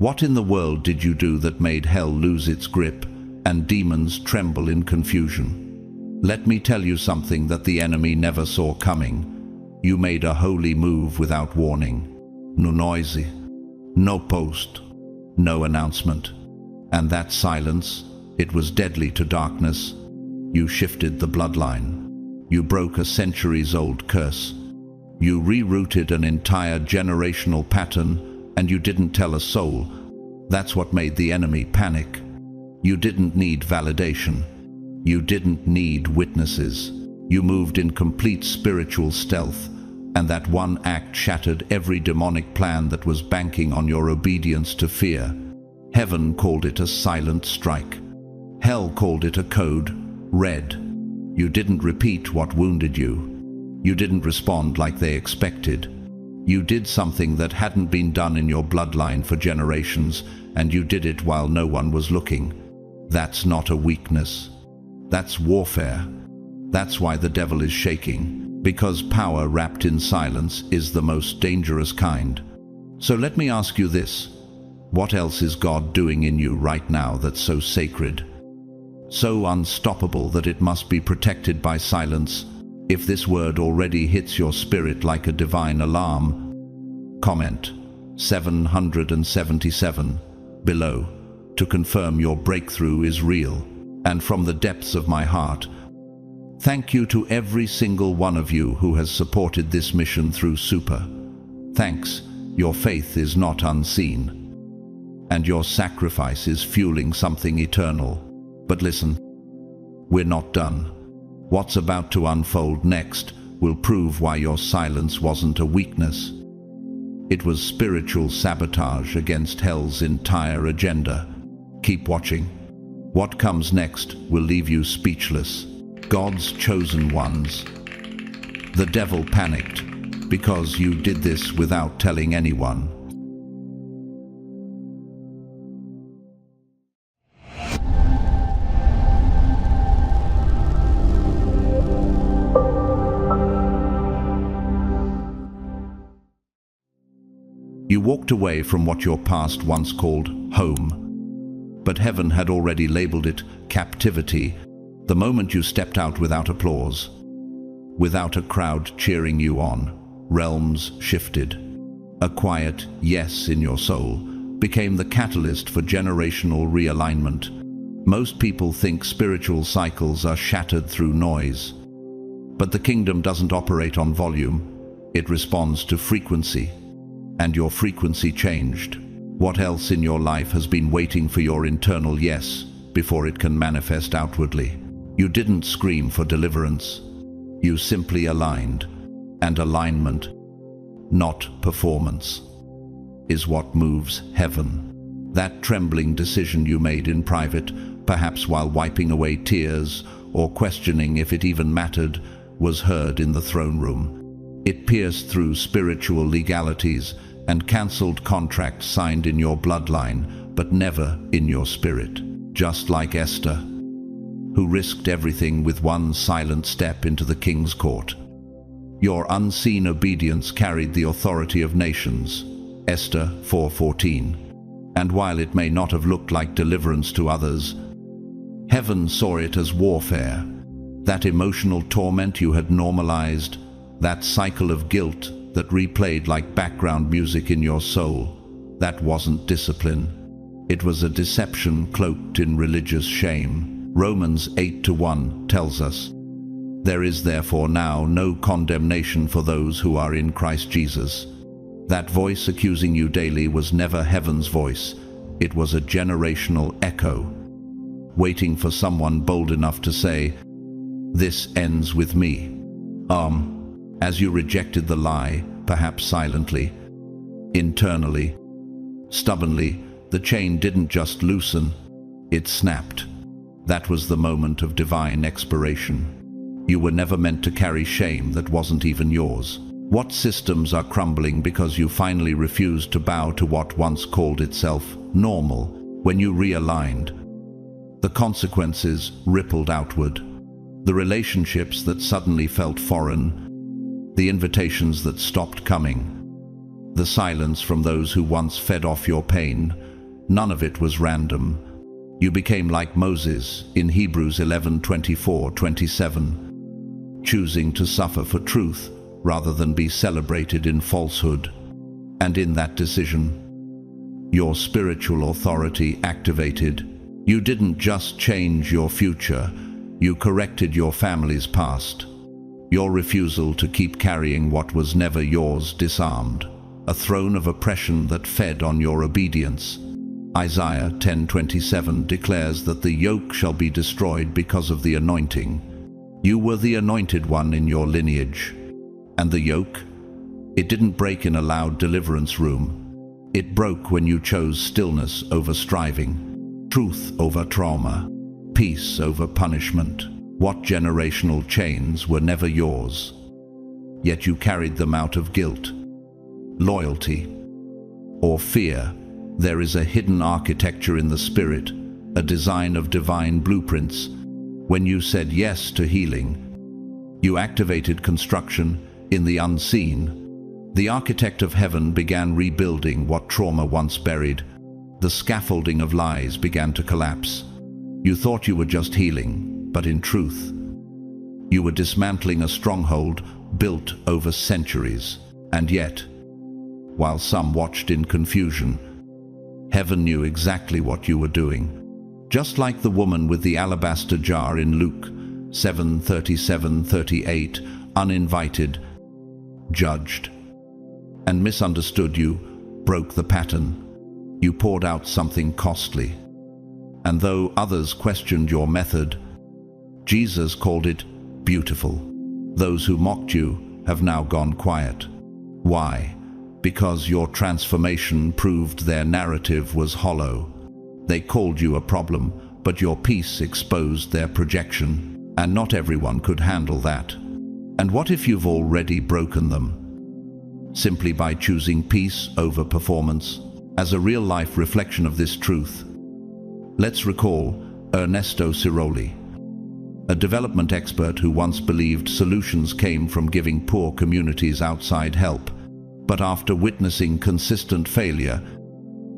What in the world did you do that made hell lose its grip and demons tremble in confusion? Let me tell you something that the enemy never saw coming. You made a holy move without warning. No noise, no post, no announcement. And that silence, it was deadly to darkness. You shifted the bloodline. You broke a centuries-old curse. You rerouted an entire generational pattern, and you didn't tell a soul. That's what made the enemy panic. You didn't need validation. You didn't need witnesses. You moved in complete spiritual stealth, and that one act shattered every demonic plan that was banking on your obedience to fear. Heaven called it a silent strike. Hell called it a code red. You didn't repeat what wounded you. You didn't respond like they expected. You did something that hadn't been done in your bloodline for generations, and you did it while no one was looking. That's not a weakness. That's warfare. That's why the devil is shaking, because power wrapped in silence is the most dangerous kind. So let me ask you this. What else is God doing in you right now that's so sacred, so unstoppable that it must be protected by silence? If this word already hits your spirit like a divine alarm, comment 777 below to confirm your breakthrough is real. And from the depths of my heart, thank you to every single one of you who has supported this mission through Super. Thanks, your faith is not unseen, and your sacrifice is fueling something eternal. But listen, we're not done. What's about to unfold next will prove why your silence wasn't a weakness. It was spiritual sabotage against hell's entire agenda. Keep watching. What comes next will leave you speechless. God's chosen ones. The devil panicked because you did this without telling anyone. You walked away from what your past once called home, but heaven had already labeled it captivity the moment you stepped out without applause. Without a crowd cheering you on, realms shifted. A quiet yes in your soul became the catalyst for generational realignment. Most people think spiritual cycles are shattered through noise, but the kingdom doesn't operate on volume. It responds to frequency. And your frequency changed. What else in your life has been waiting for your internal yes before it can manifest outwardly? You didn't scream for deliverance. You simply aligned. And alignment, not performance, is what moves heaven. That trembling decision you made in private, perhaps while wiping away tears or questioning if it even mattered, was heard in the throne room. It pierced through spiritual legalities and cancelled contracts signed in your bloodline, but never in your spirit. Just like Esther, who risked everything with one silent step into the king's court. Your unseen obedience carried the authority of nations. Esther 4:14. And while it may not have looked like deliverance to others, heaven saw it as warfare. That emotional torment you had normalized, that cycle of guilt that replayed like background music in your soul, that wasn't discipline. It was a deception cloaked in religious shame. Romans 8:1 tells us, "There is therefore now no condemnation for those who are in Christ Jesus." That voice accusing you daily was never heaven's voice. It was a generational echo, waiting for someone bold enough to say, "This ends with me." As you rejected the lie, perhaps silently, internally, stubbornly, the chain didn't just loosen, it snapped. That was the moment of divine expiration. You were never meant to carry shame that wasn't even yours. What systems are crumbling because you finally refused to bow to what once called itself normal when you realigned? The consequences rippled outward. The relationships that suddenly felt foreign, the invitations that stopped coming, the silence from those who once fed off your pain, None of it was random. You became like Moses in Hebrews 11:24-27, choosing to suffer for truth rather than be celebrated in falsehood. And in that decision, your spiritual authority activated. You didn't just change your future, you corrected your family's past. Your refusal to keep carrying what was never yours disarmed a throne of oppression that fed on your obedience. Isaiah 10:27 declares that the yoke shall be destroyed because of the anointing. You were the anointed one in your lineage. And the yoke? It didn't break in a loud deliverance room. It broke when you chose stillness over striving, truth over trauma, peace over punishment. What generational chains were never yours? Yet you carried them out of guilt, loyalty, or fear. There is a hidden architecture in the spirit, a design of divine blueprints. When you said yes to healing, you activated construction in the unseen. The architect of heaven began rebuilding what trauma once buried. The scaffolding of lies began to collapse. You thought you were just healing, but in truth, you were dismantling a stronghold built over centuries. And yet, while some watched in confusion, heaven knew exactly what you were doing. Just like the woman with the alabaster jar in Luke 7:37-38, uninvited, judged, and misunderstood you, broke the pattern. You poured out something costly. And though others questioned your method, Jesus called it beautiful. Those who mocked you have now gone quiet. Why? Because your transformation proved their narrative was hollow. They called you a problem, but your peace exposed their projection, and not everyone could handle that. And what if you've already broken them? Simply by choosing peace over performance. As a real-life reflection of this truth, let's recall Ernesto Ciroli, a development expert who once believed solutions came from giving poor communities outside help. But after witnessing consistent failure,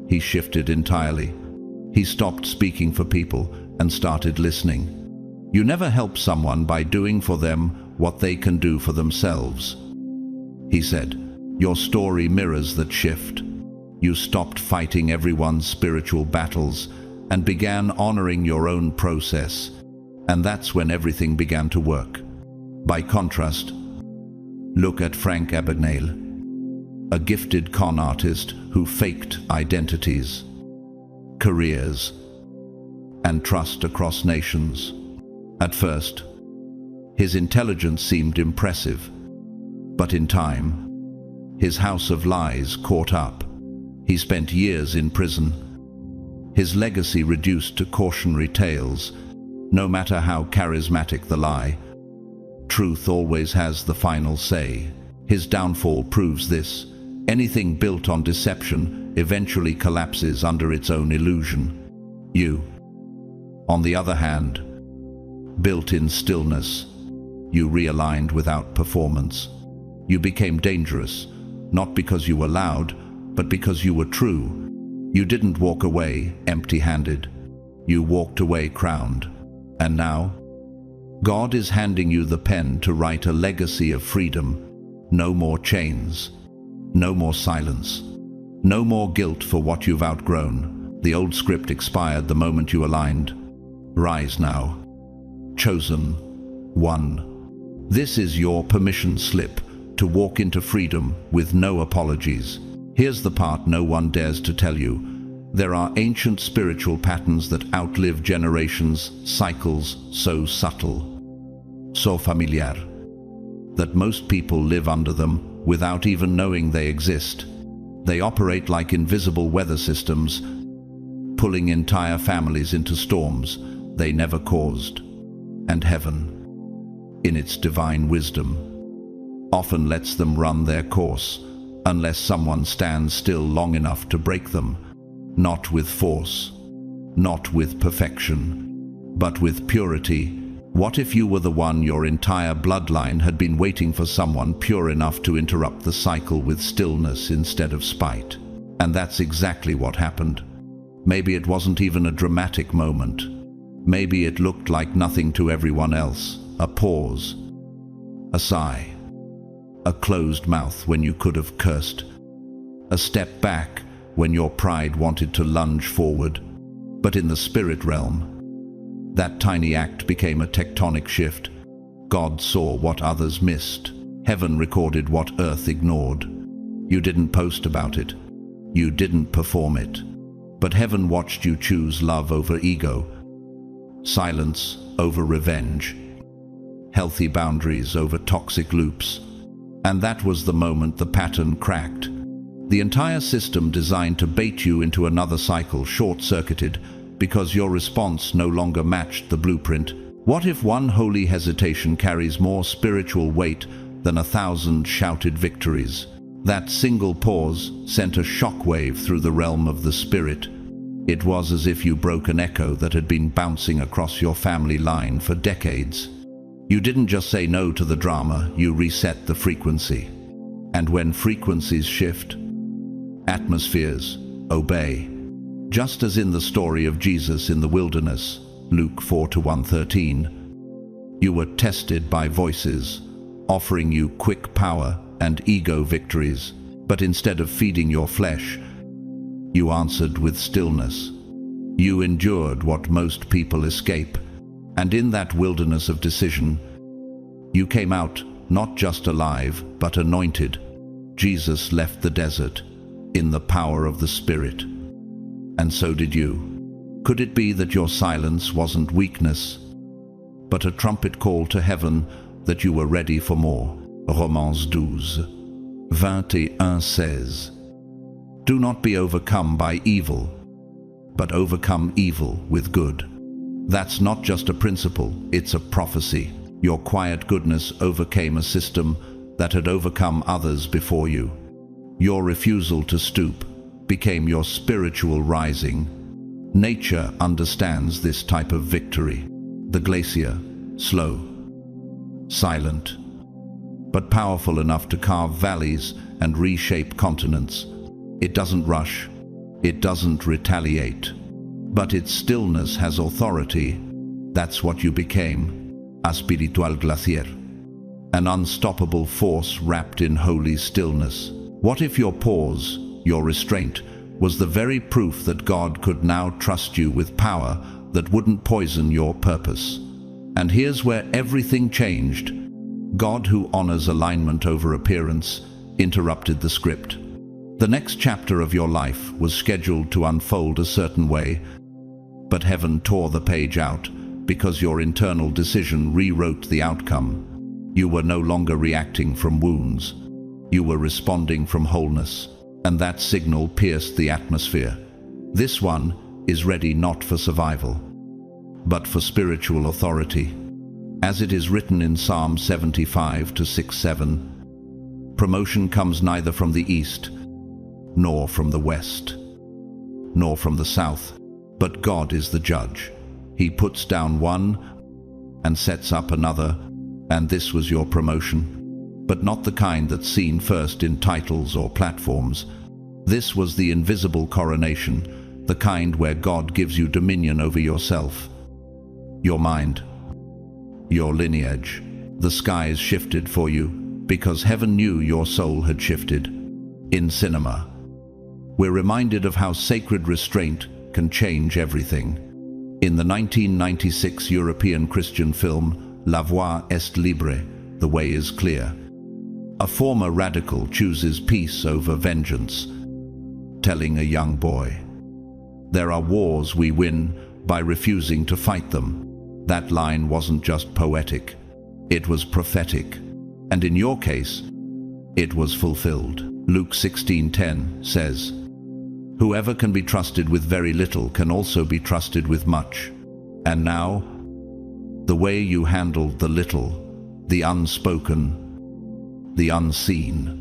he shifted entirely. He stopped speaking for people and started listening. You never help someone by doing for them what they can do for themselves. He said, your story mirrors that shift. You stopped fighting everyone's spiritual battles and began honoring your own process. And that's when everything began to work. By contrast, look at Frank Abagnale, a gifted con artist who faked identities, careers, and trust across nations. At first, his intelligence seemed impressive, but in time, his house of lies caught up. He spent years in prison, his legacy reduced to cautionary tales. No matter how charismatic the lie, truth always has the final say. His downfall proves this. Anything built on deception eventually collapses under its own illusion. You, on the other hand, built in stillness. You realigned without performance. You became dangerous, not because you were loud, but because you were true. You didn't walk away empty-handed. You walked away crowned. And now, God is handing you the pen to write a legacy of freedom. No more chains. No more silence. No more guilt for what you've outgrown. The old script expired the moment you aligned. Rise now. Chosen one. This is your permission slip to walk into freedom with no apologies. Here's the part no one dares to tell you. There are ancient spiritual patterns that outlive generations, cycles so subtle, so familiar, that most people live under them without even knowing they exist. They operate like invisible weather systems, pulling entire families into storms they never caused. And heaven, in its divine wisdom, often lets them run their course, unless someone stands still long enough to break them. Not with force, not with perfection, but with purity. What if you were the one your entire bloodline had been waiting for someone pure enough to interrupt the cycle with stillness instead of spite? And that's exactly what happened. Maybe it wasn't even a dramatic moment. Maybe it looked like nothing to everyone else. A pause, a sigh, a closed mouth when you could have cursed, a step back when your pride wanted to lunge forward. But in the spirit realm, that tiny act became a tectonic shift. God saw what others missed. Heaven recorded what earth ignored. You didn't post about it. You didn't perform it. But heaven watched you choose love over ego, silence over revenge, healthy boundaries over toxic loops. And that was the moment the pattern cracked. The entire system designed to bait you into another cycle short-circuited because your response no longer matched the blueprint. What if one holy hesitation carries more spiritual weight than 1,000 shouted victories? That single pause sent a shockwave through the realm of the spirit. It was as if you broke an echo that had been bouncing across your family line for decades. You didn't just say no to the drama, you reset the frequency. And when frequencies shift, atmospheres obey. Just as in the story of Jesus in the wilderness, Luke 4:1-13, you were tested by voices, offering you quick power and ego victories, but instead of feeding your flesh, you answered with stillness. You endured what most people escape, and in that wilderness of decision, you came out not just alive, but anointed. Jesus left the desert in the power of the Spirit. And so did you. Could it be that your silence wasn't weakness, but a trumpet call to heaven that you were ready for more? Romans 12:21-16. Do not be overcome by evil, but overcome evil with good. That's not just a principle, it's a prophecy. Your quiet goodness overcame a system that had overcome others before you. Your refusal to stoop became your spiritual rising. Nature understands this type of victory. The glacier, slow, silent, but powerful enough to carve valleys and reshape continents. It doesn't rush, it doesn't retaliate, but its stillness has authority. That's what you became, a spiritual glacier, an unstoppable force wrapped in holy stillness. What if your pause, your restraint, was the very proof that God could now trust you with power that wouldn't poison your purpose? And here's where everything changed. God, who honors alignment over appearance, interrupted the script. The next chapter of your life was scheduled to unfold a certain way, but heaven tore the page out because your internal decision rewrote the outcome. You were no longer reacting from wounds. You were responding from wholeness, and that signal pierced the atmosphere. This one is ready not for survival, but for spiritual authority. As it is written in Psalm 75:6-7, promotion comes neither from the east, nor from the west, nor from the south, but God is the judge. He puts down one and sets up another, and this was your promotion. But not the kind that's seen first in titles or platforms. This was the invisible coronation, the kind where God gives you dominion over yourself, your mind, your lineage. The skies shifted for you because heaven knew your soul had shifted. In cinema, we're reminded of how sacred restraint can change everything. In the 1996 European Christian film La Voix est libre, The Way is Clear, a former radical chooses peace over vengeance, telling a young boy, "There are wars we win by refusing to fight them." That line wasn't just poetic, it was prophetic. And in your case, it was fulfilled. Luke 16:10 says, "Whoever can be trusted with very little can also be trusted with much." And now, the way you handled the little, the unspoken, the unseen,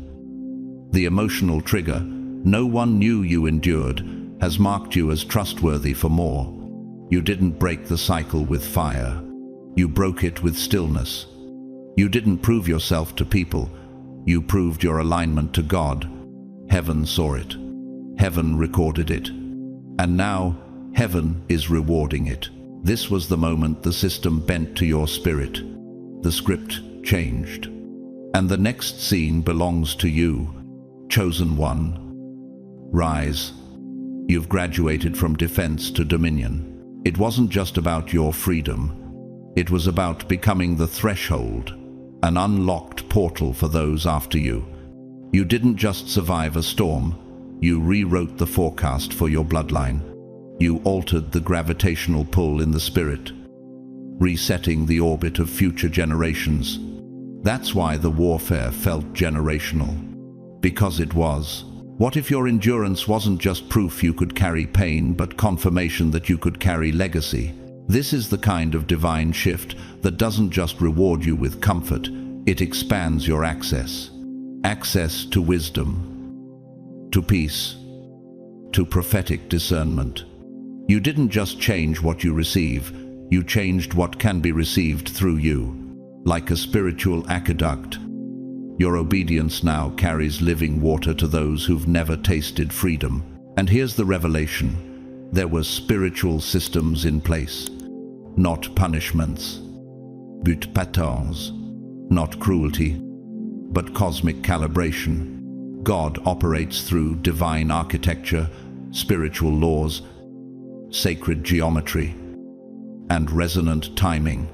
the emotional trigger no one knew you endured, has marked you as trustworthy for more. You didn't break the cycle with fire. You broke it with stillness. You didn't prove yourself to people. You proved your alignment to God. Heaven saw it. Heaven recorded it. And now, heaven is rewarding it. This was the moment the system bent to your spirit. The script changed. And the next scene belongs to you, chosen one. Rise. You've graduated from defense to dominion. It wasn't just about your freedom. It was about becoming the threshold, an unlocked portal for those after you. You didn't just survive a storm. You rewrote the forecast for your bloodline. You altered the gravitational pull in the spirit, resetting the orbit of future generations. That's why the warfare felt generational. Because it was. What if your endurance wasn't just proof you could carry pain, but confirmation that you could carry legacy? This is the kind of divine shift that doesn't just reward you with comfort, it expands your access. Access to wisdom, to peace, to prophetic discernment. You didn't just change what you receive, you changed what can be received through you. Like a spiritual aqueduct, your obedience now carries living water to those who've never tasted freedom. And here's the revelation. There were spiritual systems in place, not punishments, but patterns, not cruelty, but cosmic calibration. God operates through divine architecture, spiritual laws, sacred geometry, and resonant timing.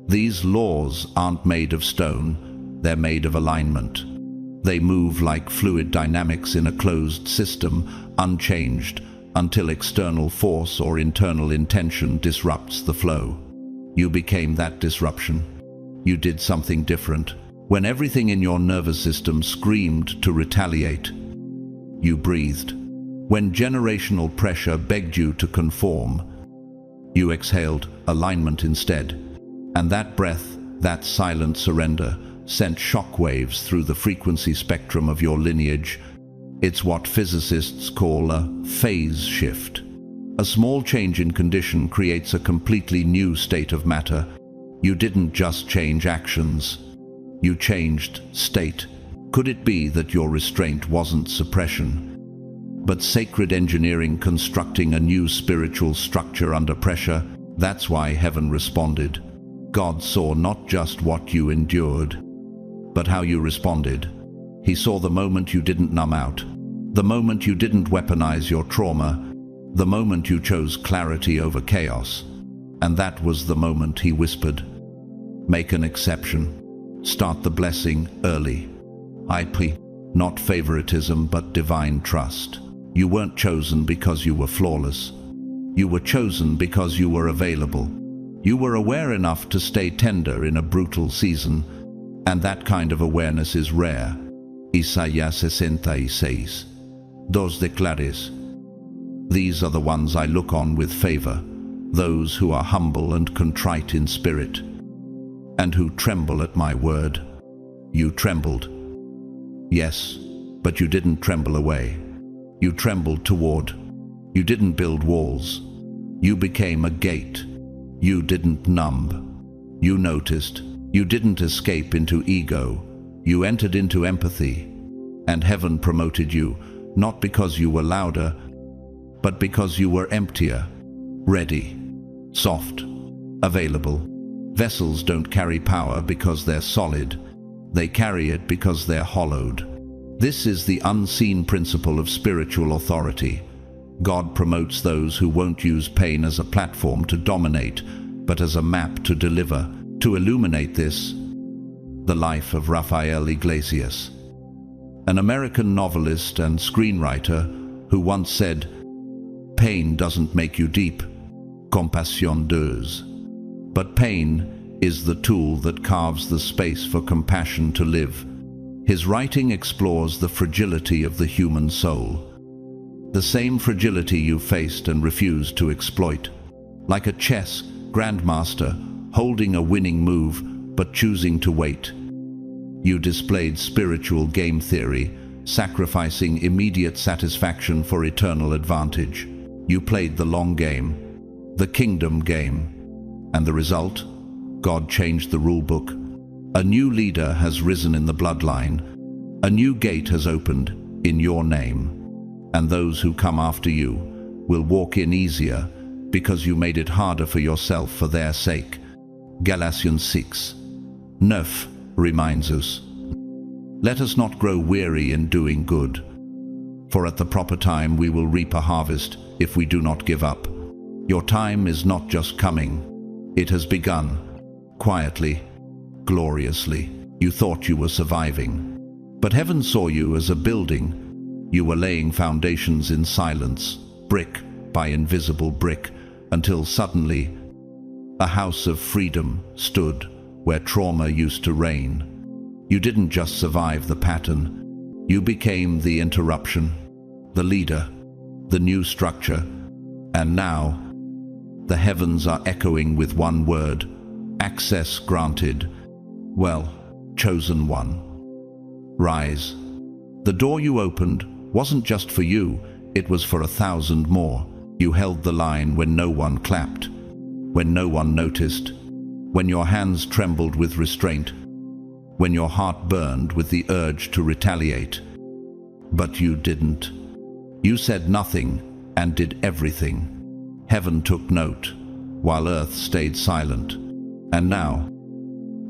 These laws aren't made of stone, they're made of alignment. They move like fluid dynamics in a closed system, unchanged, until external force or internal intention disrupts the flow. You became that disruption. You did something different. When everything in your nervous system screamed to retaliate, you breathed. When generational pressure begged you to conform, you exhaled alignment instead. And that breath, that silent surrender, sent shockwaves through the frequency spectrum of your lineage. It's what physicists call a phase shift. A small change in condition creates a completely new state of matter. You didn't just change actions, you changed state. Could it be that your restraint wasn't suppression, but sacred engineering constructing a new spiritual structure under pressure? That's why heaven responded. God saw not just what you endured, but how you responded. He saw the moment you didn't numb out, the moment you didn't weaponize your trauma, the moment you chose clarity over chaos. And that was the moment he whispered, "Make an exception. Start the blessing early." IP, not favoritism, but divine trust. You weren't chosen because you were flawless. You were chosen because you were available. You were aware enough to stay tender in a brutal season, and that kind of awareness is rare. Isaías 66. Dos declares. These are the ones I look on with favor, those who are humble and contrite in spirit, and who tremble at my word. You trembled. Yes, but you didn't tremble away. You trembled toward. You didn't build walls. You became a gate. You didn't numb. You noticed. You didn't escape into ego. You entered into empathy. And heaven promoted you, not because you were louder, but because you were emptier, ready, soft, available. Vessels don't carry power because they're solid. They carry it because they're hollowed. This is the unseen principle of spiritual authority. God promotes those who won't use pain as a platform to dominate, but as a map to deliver. To illuminate this, the life of Rafael Iglesias, an American novelist and screenwriter who once said, "Pain doesn't make you deep, compassion does." But pain is the tool that carves the space for compassion to live. His writing explores the fragility of the human soul, the same fragility you faced and refused to exploit. Like a chess grandmaster holding a winning move but choosing to wait. You displayed spiritual game theory, sacrificing immediate satisfaction for eternal advantage. You played the long game, the kingdom game. And the result? God changed the rulebook. A new leader has risen in the bloodline. A new gate has opened in your name. And those who come after you will walk in easier because you made it harder for yourself for their sake. Galatians 6:9 reminds us, let us not grow weary in doing good, for at the proper time we will reap a harvest if we do not give up. Your time is not just coming, it has begun. Quietly, gloriously, you thought you were surviving. But heaven saw you as a building. You were laying foundations in silence, brick by invisible brick, until suddenly a house of freedom stood where trauma used to reign. You didn't just survive the pattern, you became the interruption, the leader, the new structure, and now the heavens are echoing with one word: access granted. Well, chosen one. Rise. The door you opened wasn't just for you, it was for 1,000 more. You held the line when no one clapped, when no one noticed, when your hands trembled with restraint, when your heart burned with the urge to retaliate. But you didn't. You said nothing and did everything. Heaven took note, while earth stayed silent. And now,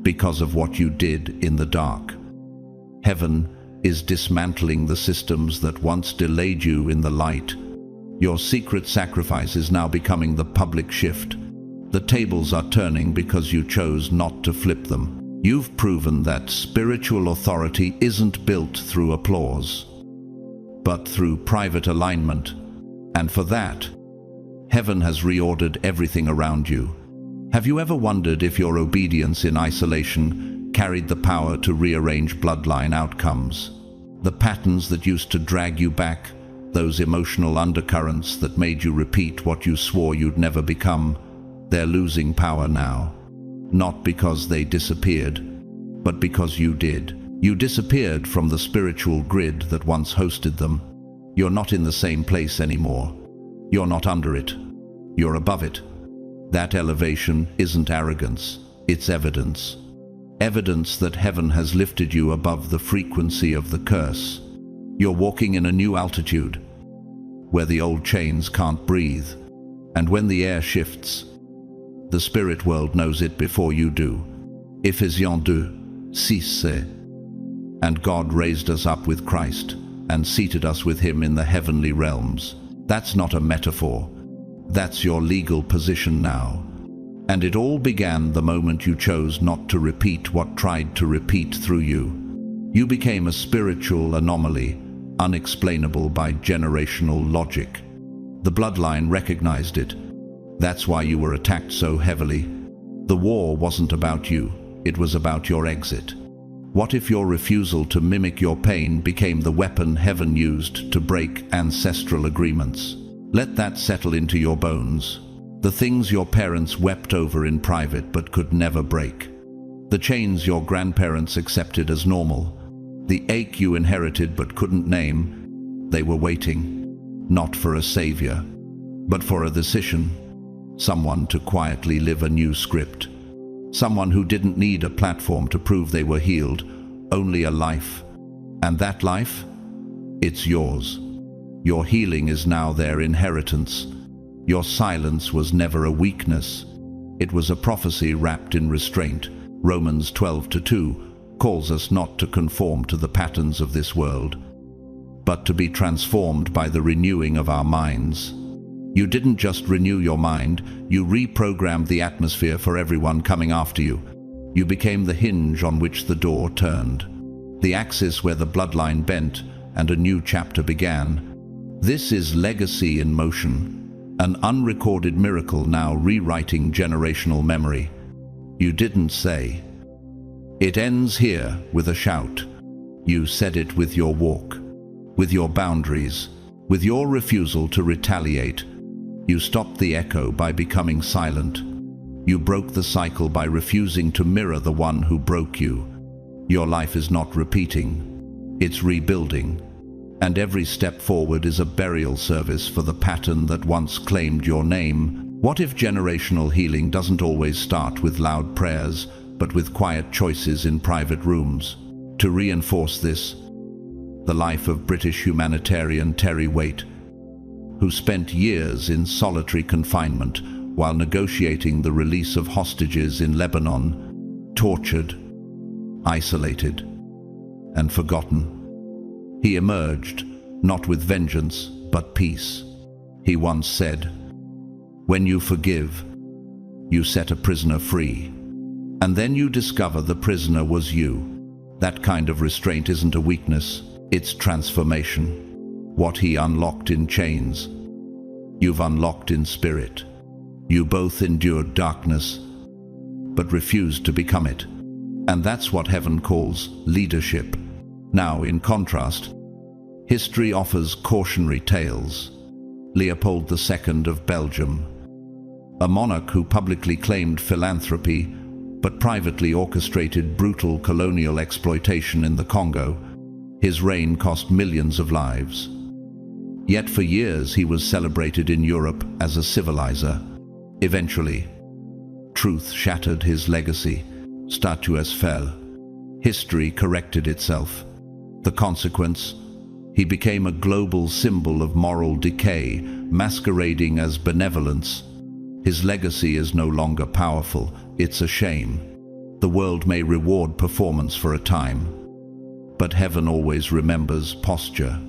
because of what you did in the dark, heaven is dismantling the systems that once delayed you in the light. Your secret sacrifice is now becoming the public shift. The tables are turning because you chose not to flip them. You've proven that spiritual authority isn't built through applause, but through private alignment. And for that, heaven has reordered everything around you. Have you ever wondered if your obedience in isolation carried the power to rearrange bloodline outcomes? The patterns that used to drag you back, those emotional undercurrents that made you repeat what you swore you'd never become, they're losing power now. Not because they disappeared, but because you did. You disappeared from the spiritual grid that once hosted them. You're not in the same place anymore. You're not under it. You're above it. That elevation isn't arrogance, it's evidence. Evidence that heaven has lifted you above the frequency of the curse. You're walking in a new altitude, where the old chains can't breathe. And when the air shifts, the spirit world knows it before you do. Ephesians 2:6. And God raised us up with Christ and seated us with him in the heavenly realms. That's not a metaphor. That's your legal position now. And it all began the moment you chose not to repeat what tried to repeat through you. You became a spiritual anomaly, unexplainable by generational logic. The bloodline recognized it. That's why you were attacked so heavily. The war wasn't about you, it was about your exit. What if your refusal to mimic your pain became the weapon heaven used to break ancestral agreements? Let that settle into your bones. The things your parents wept over in private but could never break. The chains your grandparents accepted as normal. The ache you inherited but couldn't name. They were waiting, not for a savior, but for a decision. Someone to quietly live a new script. Someone who didn't need a platform to prove they were healed, only a life. And that life? It's yours. Your healing is now their inheritance. Your silence was never a weakness. It was a prophecy wrapped in restraint. Romans 12:2 calls us not to conform to the patterns of this world, but to be transformed by the renewing of our minds. You didn't just renew your mind, you reprogrammed the atmosphere for everyone coming after you. You became the hinge on which the door turned, the axis where the bloodline bent and a new chapter began. This is legacy in motion, an unrecorded miracle now rewriting generational memory. You didn't say, "It ends here," with a shout. You said it with your walk, with your boundaries, with your refusal to retaliate. You stopped the echo by becoming silent. You broke the cycle by refusing to mirror the one who broke you. Your life is not repeating, it's rebuilding. And every step forward is a burial service for the pattern that once claimed your name. What if generational healing doesn't always start with loud prayers, but with quiet choices in private rooms? To reinforce this, the life of British humanitarian Terry Waite, who spent years in solitary confinement while negotiating the release of hostages in Lebanon, tortured, isolated, and forgotten. He emerged, not with vengeance, but peace. He once said, "When you forgive, you set a prisoner free. And then you discover the prisoner was you." That kind of restraint isn't a weakness, it's transformation. What he unlocked in chains, you've unlocked in spirit. You both endured darkness, but refused to become it. And that's what heaven calls leadership. Now, in contrast, history offers cautionary tales. Leopold II of Belgium, a monarch who publicly claimed philanthropy but privately orchestrated brutal colonial exploitation in the Congo. His reign cost millions of lives. Yet for years he was celebrated in Europe as a civilizer. Eventually, truth shattered his legacy. Statues fell. History corrected itself. The consequence? He became a global symbol of moral decay, masquerading as benevolence. His legacy is no longer powerful. It's a shame. The world may reward performance for a time, but heaven always remembers posture.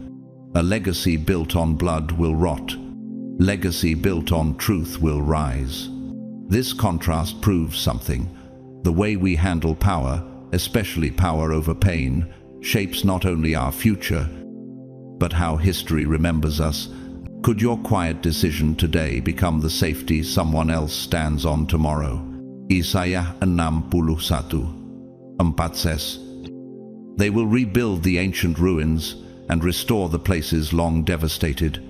A legacy built on blood will rot. Legacy built on truth will rise. This contrast proves something. The way we handle power, especially power over pain, shapes not only our future, but how history remembers us. Could your quiet decision today become the safety someone else stands on tomorrow? Isaiah 61:4 says, "They will rebuild the ancient ruins and restore the places long devastated.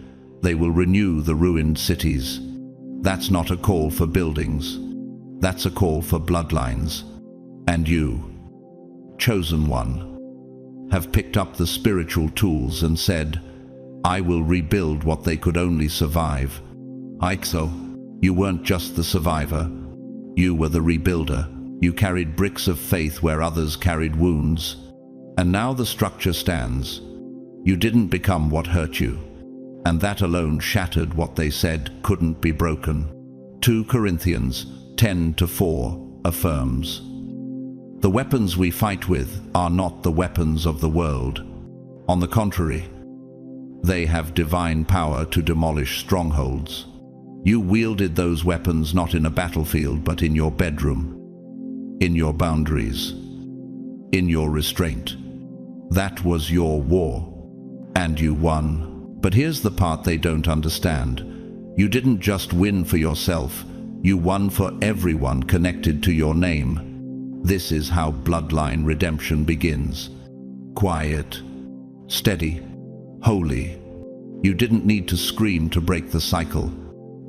They will renew the ruined cities." That's not a call for buildings. That's a call for bloodlines. And you, chosen one, have picked up the spiritual tools and said, "I will rebuild what they could only survive." So, you weren't just the survivor. You were the rebuilder. You carried bricks of faith where others carried wounds. And now the structure stands. You didn't become what hurt you. And that alone shattered what they said couldn't be broken. 2 Corinthians 10:4 affirms, "The weapons we fight with are not the weapons of the world. On the contrary, they have divine power to demolish strongholds." You wielded those weapons not in a battlefield, but in your bedroom, in your boundaries, in your restraint. That was your war, and you won. But here's the part they don't understand. You didn't just win for yourself, you won for everyone connected to your name. This is how bloodline redemption begins. Quiet, steady, holy. You didn't need to scream to break the cycle.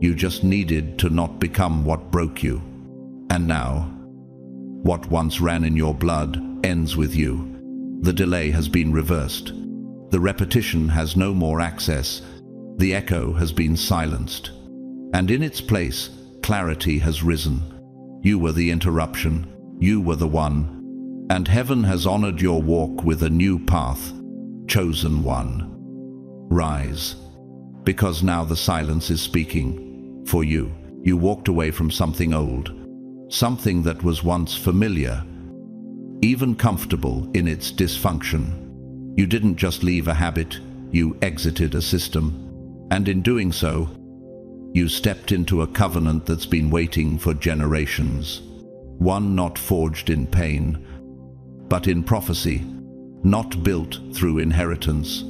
You just needed to not become what broke you. And now, what once ran in your blood ends with you. The delay has been reversed. The repetition has no more access. The echo has been silenced. And in its place, clarity has risen. You were the interruption. You were the one. And heaven has honored your walk with a new path. Chosen one. Rise. Because now the silence is speaking. For you, you walked away from something old. Something that was once familiar, even comfortable in its dysfunction. You didn't just leave a habit, you exited a system. And in doing so, you stepped into a covenant that's been waiting for generations. One not forged in pain, but in prophecy, not built through inheritance,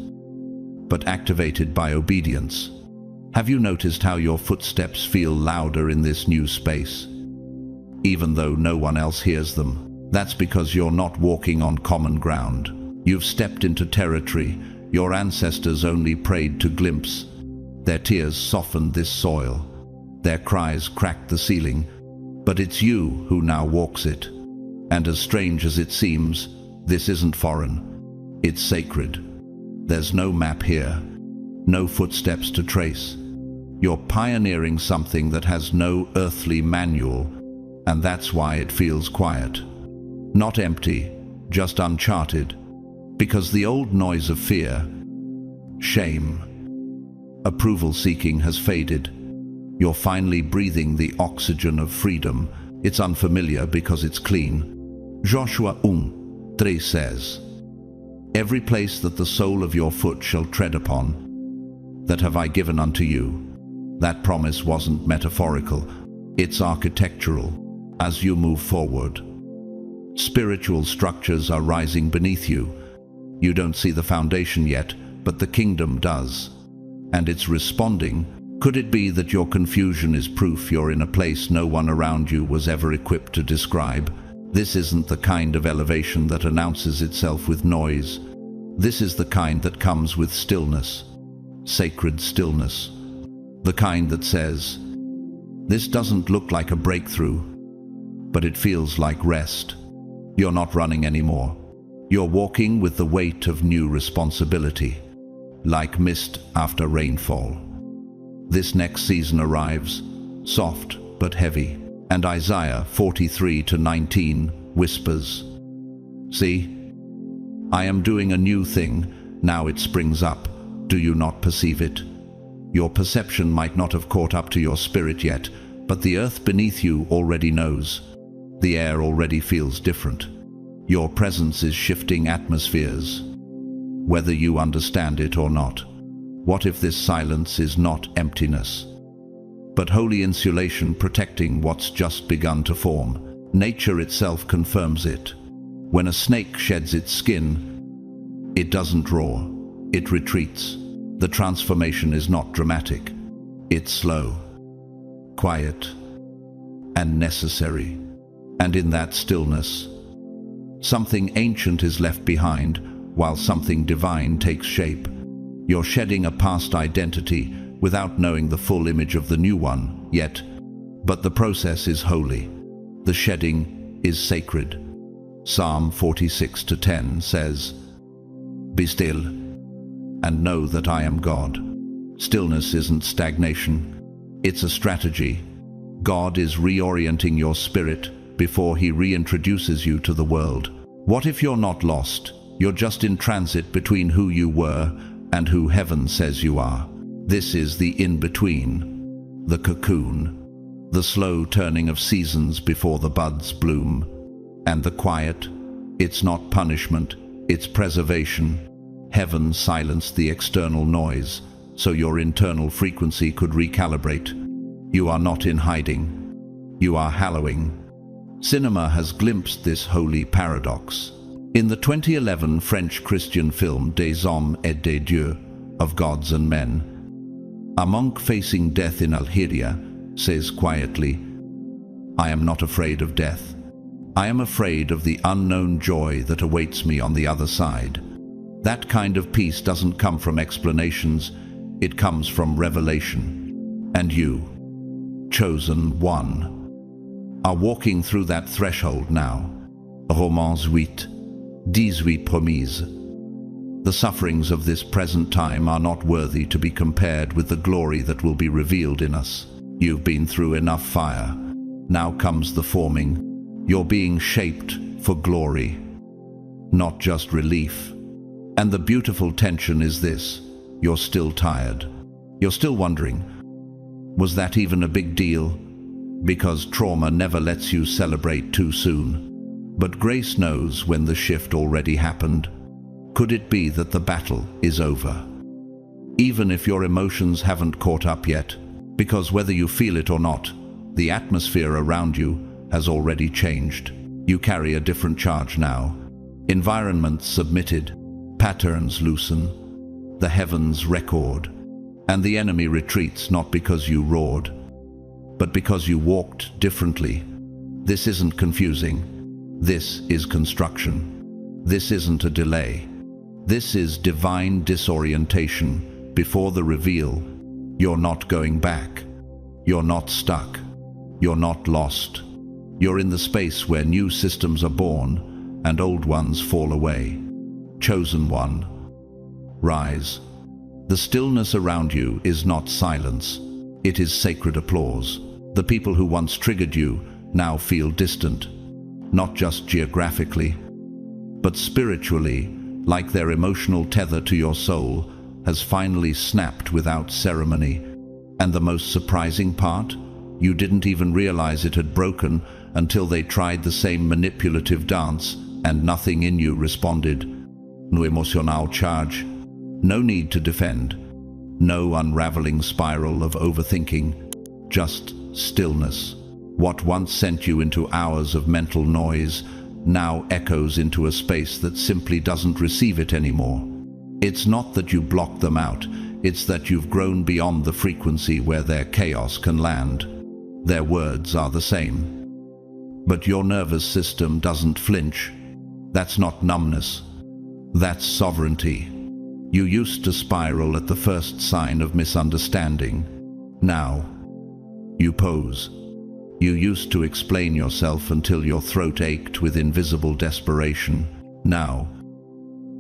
but activated by obedience. Have you noticed how your footsteps feel louder in this new space? Even though no one else hears them. That's because you're not walking on common ground. You've stepped into territory your ancestors only prayed to glimpse. Their tears softened this soil. Their cries cracked the ceiling. But it's you who now walks it. And as strange as it seems, this isn't foreign. It's sacred. There's no map here. No footsteps to trace. You're pioneering something that has no earthly manual, and that's why it feels quiet. Not empty, just uncharted. Because the old noise of fear, shame, Approval seeking has faded. You're finally breathing the oxygen of freedom. It's unfamiliar because it's clean. Joshua 1:3 says, "Every place that the sole of your foot shall tread upon, that have I given unto you." That promise wasn't metaphorical, it's architectural. As you move forward, spiritual structures are rising beneath you. You don't see the foundation yet, but the kingdom does. And it's responding. Could it be that your confusion is proof you're in a place no one around you was ever equipped to describe? This isn't the kind of elevation that announces itself with noise. This is the kind that comes with stillness, sacred stillness. The kind that says, "This doesn't look like a breakthrough, but it feels like rest." You're not running anymore. You're walking with the weight of new responsibility, like mist after rainfall. This next season arrives, soft but heavy, and Isaiah 43:19 whispers, "See, I am doing a new thing, now it springs up. Do you not perceive it?" Your perception might not have caught up to your spirit yet, but the earth beneath you already knows. The air already feels different. Your presence is shifting atmospheres, whether you understand it or not. What if this silence is not emptiness, but holy insulation protecting what's just begun to form? Nature itself confirms it. When a snake sheds its skin, it doesn't roar, it retreats. The transformation is not dramatic. It's slow, quiet, and necessary. And in that stillness, something ancient is left behind, while something divine takes shape. You're shedding a past identity without knowing the full image of the new one yet, but the process is holy. The shedding is sacred. Psalm 46:10 says, "Be still and know that I am God." Stillness isn't stagnation, it's a strategy. God is reorienting your spirit before he reintroduces you to the world. What if you're not lost? You're just in transit between who you were and who heaven says you are. This is the in-between, the cocoon, the slow turning of seasons before the buds bloom. And the quiet, it's not punishment, it's preservation. Heaven silenced the external noise, so your internal frequency could recalibrate. You are not in hiding, you are hallowing. Cinema has glimpsed this holy paradox. In the 2011 French Christian film Des Hommes et des Dieux, of Gods and Men, a monk facing death in Algeria says quietly, "I am not afraid of death. I am afraid of the unknown joy that awaits me on the other side." That kind of peace doesn't come from explanations, it comes from revelation. And you, chosen one, are walking through that threshold now. Romans 8:18 promise. The sufferings of this present time are not worthy to be compared with the glory that will be revealed in us. You've been through enough fire. Now comes the forming. You're being shaped for glory, not just relief. And the beautiful tension is this: you're still tired. You're still wondering, was that even a big deal? Because trauma never lets you celebrate too soon. But grace knows when the shift already happened. Could it be that the battle is over? Even if your emotions haven't caught up yet, because whether you feel it or not, the atmosphere around you has already changed. You carry a different charge now. Environments submitted, patterns loosen, the heavens record, and the enemy retreats not because you roared, but because you walked differently. This isn't confusing. This is construction. This isn't a delay. This is divine disorientation before the reveal. You're not going back. You're not stuck. You're not lost. You're in the space where new systems are born and old ones fall away. Chosen one, rise. The stillness around you is not silence. It is sacred applause. The people who once triggered you now feel distant, not just geographically, but spiritually, like their emotional tether to your soul has finally snapped without ceremony. And the most surprising part? You didn't even realize it had broken until they tried the same manipulative dance, and nothing in you responded. No emotional charge. No need to defend. No unraveling spiral of overthinking. Just stillness. What once sent you into hours of mental noise now echoes into a space that simply doesn't receive it anymore. It's not that you block them out, it's that you've grown beyond the frequency where their chaos can land. Their words are the same. But your nervous system doesn't flinch. That's not numbness. That's sovereignty. You used to spiral at the first sign of misunderstanding. Now, you pose. You used to explain yourself until your throat ached with invisible desperation. Now,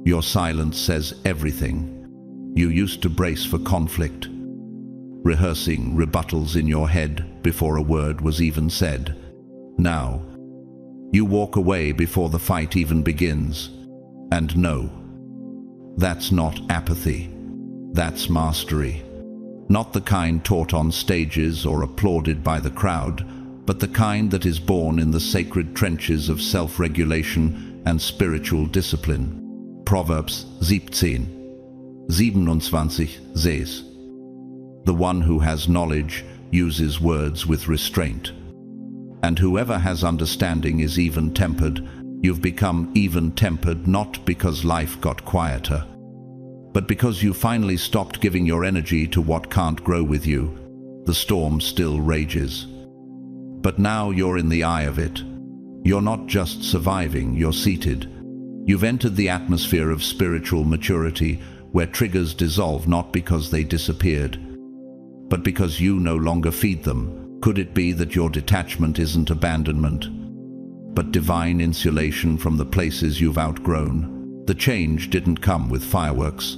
your silence says everything. You used to brace for conflict, rehearsing rebuttals in your head before a word was even said. Now, you walk away before the fight even begins. And no, that's not apathy. That's mastery. Not the kind taught on stages or applauded by the crowd, but the kind that is born in the sacred trenches of self-regulation and spiritual discipline. Proverbs 27:6. The one who has knowledge uses words with restraint. And whoever has understanding is even-tempered. You've become even-tempered not because life got quieter, but because you finally stopped giving your energy to what can't grow with you. The storm still rages. But now you're in the eye of it. You're not just surviving, you're seated. You've entered the atmosphere of spiritual maturity, where triggers dissolve not because they disappeared, but because you no longer feed them. Could it be that your detachment isn't abandonment, but divine insulation from the places you've outgrown? The change didn't come with fireworks.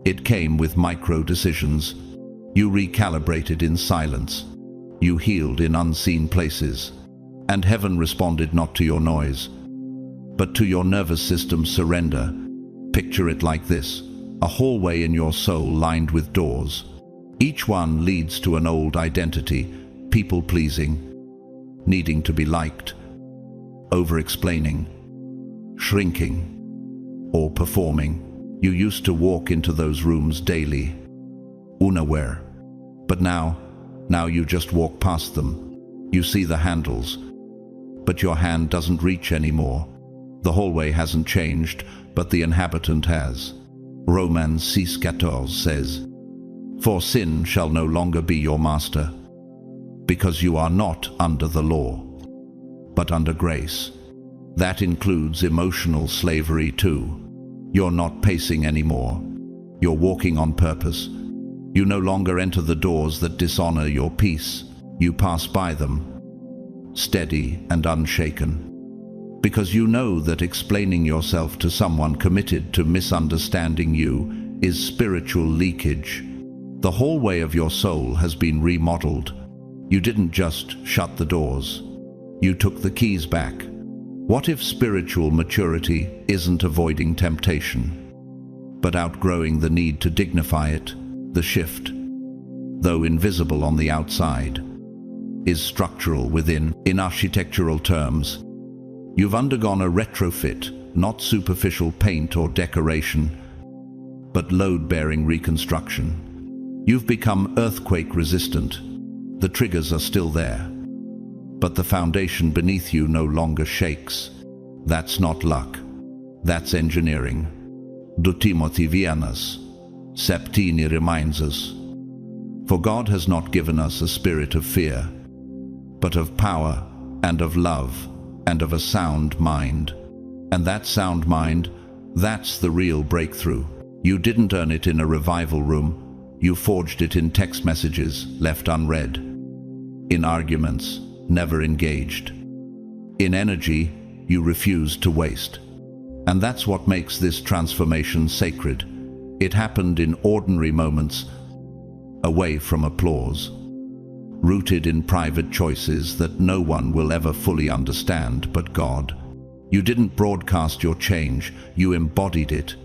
It came with micro-decisions. You recalibrated in silence. You healed in unseen places. And heaven responded not to your noise, but to your nervous system's surrender. Picture it like this: a hallway in your soul lined with doors. Each one leads to an old identity: people-pleasing, needing to be liked, over-explaining, shrinking, or performing. You used to walk into those rooms daily, unaware. But now you just walk past them. You see the handles, but your hand doesn't reach anymore. The hallway hasn't changed, but the inhabitant has. Romans 6:14 says, "For sin shall no longer be your master, because you are not under the law, but under grace." That includes emotional slavery too. You're not pacing anymore. You're walking on purpose. You no longer enter the doors that dishonor your peace. You pass by them, steady and unshaken, because you know that explaining yourself to someone committed to misunderstanding you is spiritual leakage. The hallway of your soul has been remodeled. You didn't just shut the doors. You took the keys back. What if spiritual maturity isn't avoiding temptation, but outgrowing the need to dignify it? The shift, though invisible on the outside, is structural within. In architectural terms, you've undergone a retrofit, not superficial paint or decoration, but load-bearing reconstruction. You've become earthquake-resistant. The triggers are still there, but the foundation beneath you no longer shakes. That's not luck. That's engineering. Timothy Vianus 17 reminds us, "For God has not given us a spirit of fear, but of power and of love and of a sound mind." And that sound mind, that's the real breakthrough. You didn't earn it in a revival room. You forged it in text messages left unread, in arguments never engaged, in energy you refused to waste. And that's what makes this transformation sacred. It happened in ordinary moments, away from applause, rooted in private choices that no one will ever fully understand but God. You didn't broadcast your change, you embodied it.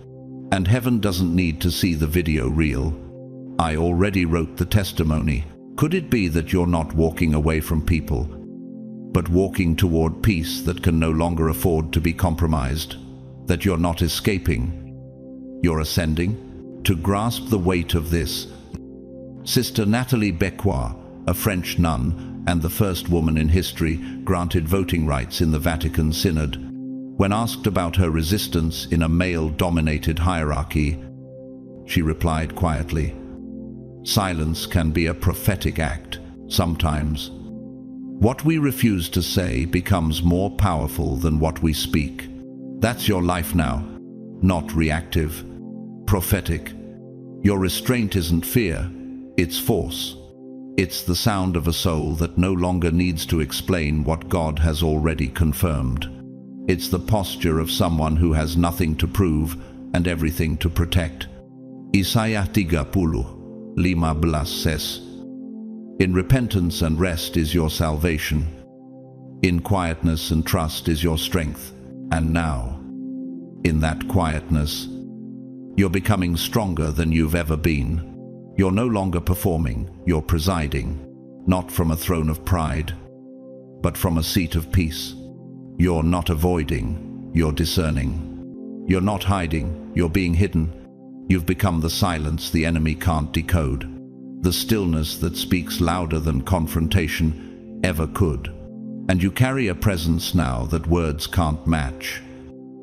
And heaven doesn't need to see the video reel. I already wrote the testimony. Could it be that you're not walking away from people, but walking toward peace that can no longer afford to be compromised? That you're not escaping, you're ascending? To grasp the weight of this, Sister Nathalie Becquois, a French nun and the first woman in history granted voting rights in the Vatican Synod, when asked about her resistance in a male-dominated hierarchy, she replied quietly, "Silence can be a prophetic act, sometimes. What we refuse to say becomes more powerful than what we speak." That's your life now, not reactive, prophetic. Your restraint isn't fear, it's force. It's the sound of a soul that no longer needs to explain what God has already confirmed. It's the posture of someone who has nothing to prove and everything to protect. Isaiah 30:15 says, "In repentance and rest is your salvation. In quietness and trust is your strength." And now, in that quietness, you're becoming stronger than you've ever been. You're no longer performing, you're presiding, not from a throne of pride, but from a seat of peace. You're not avoiding, you're discerning. You're not hiding, you're being hidden. You've become the silence the enemy can't decode, the stillness that speaks louder than confrontation ever could. And you carry a presence now that words can't match.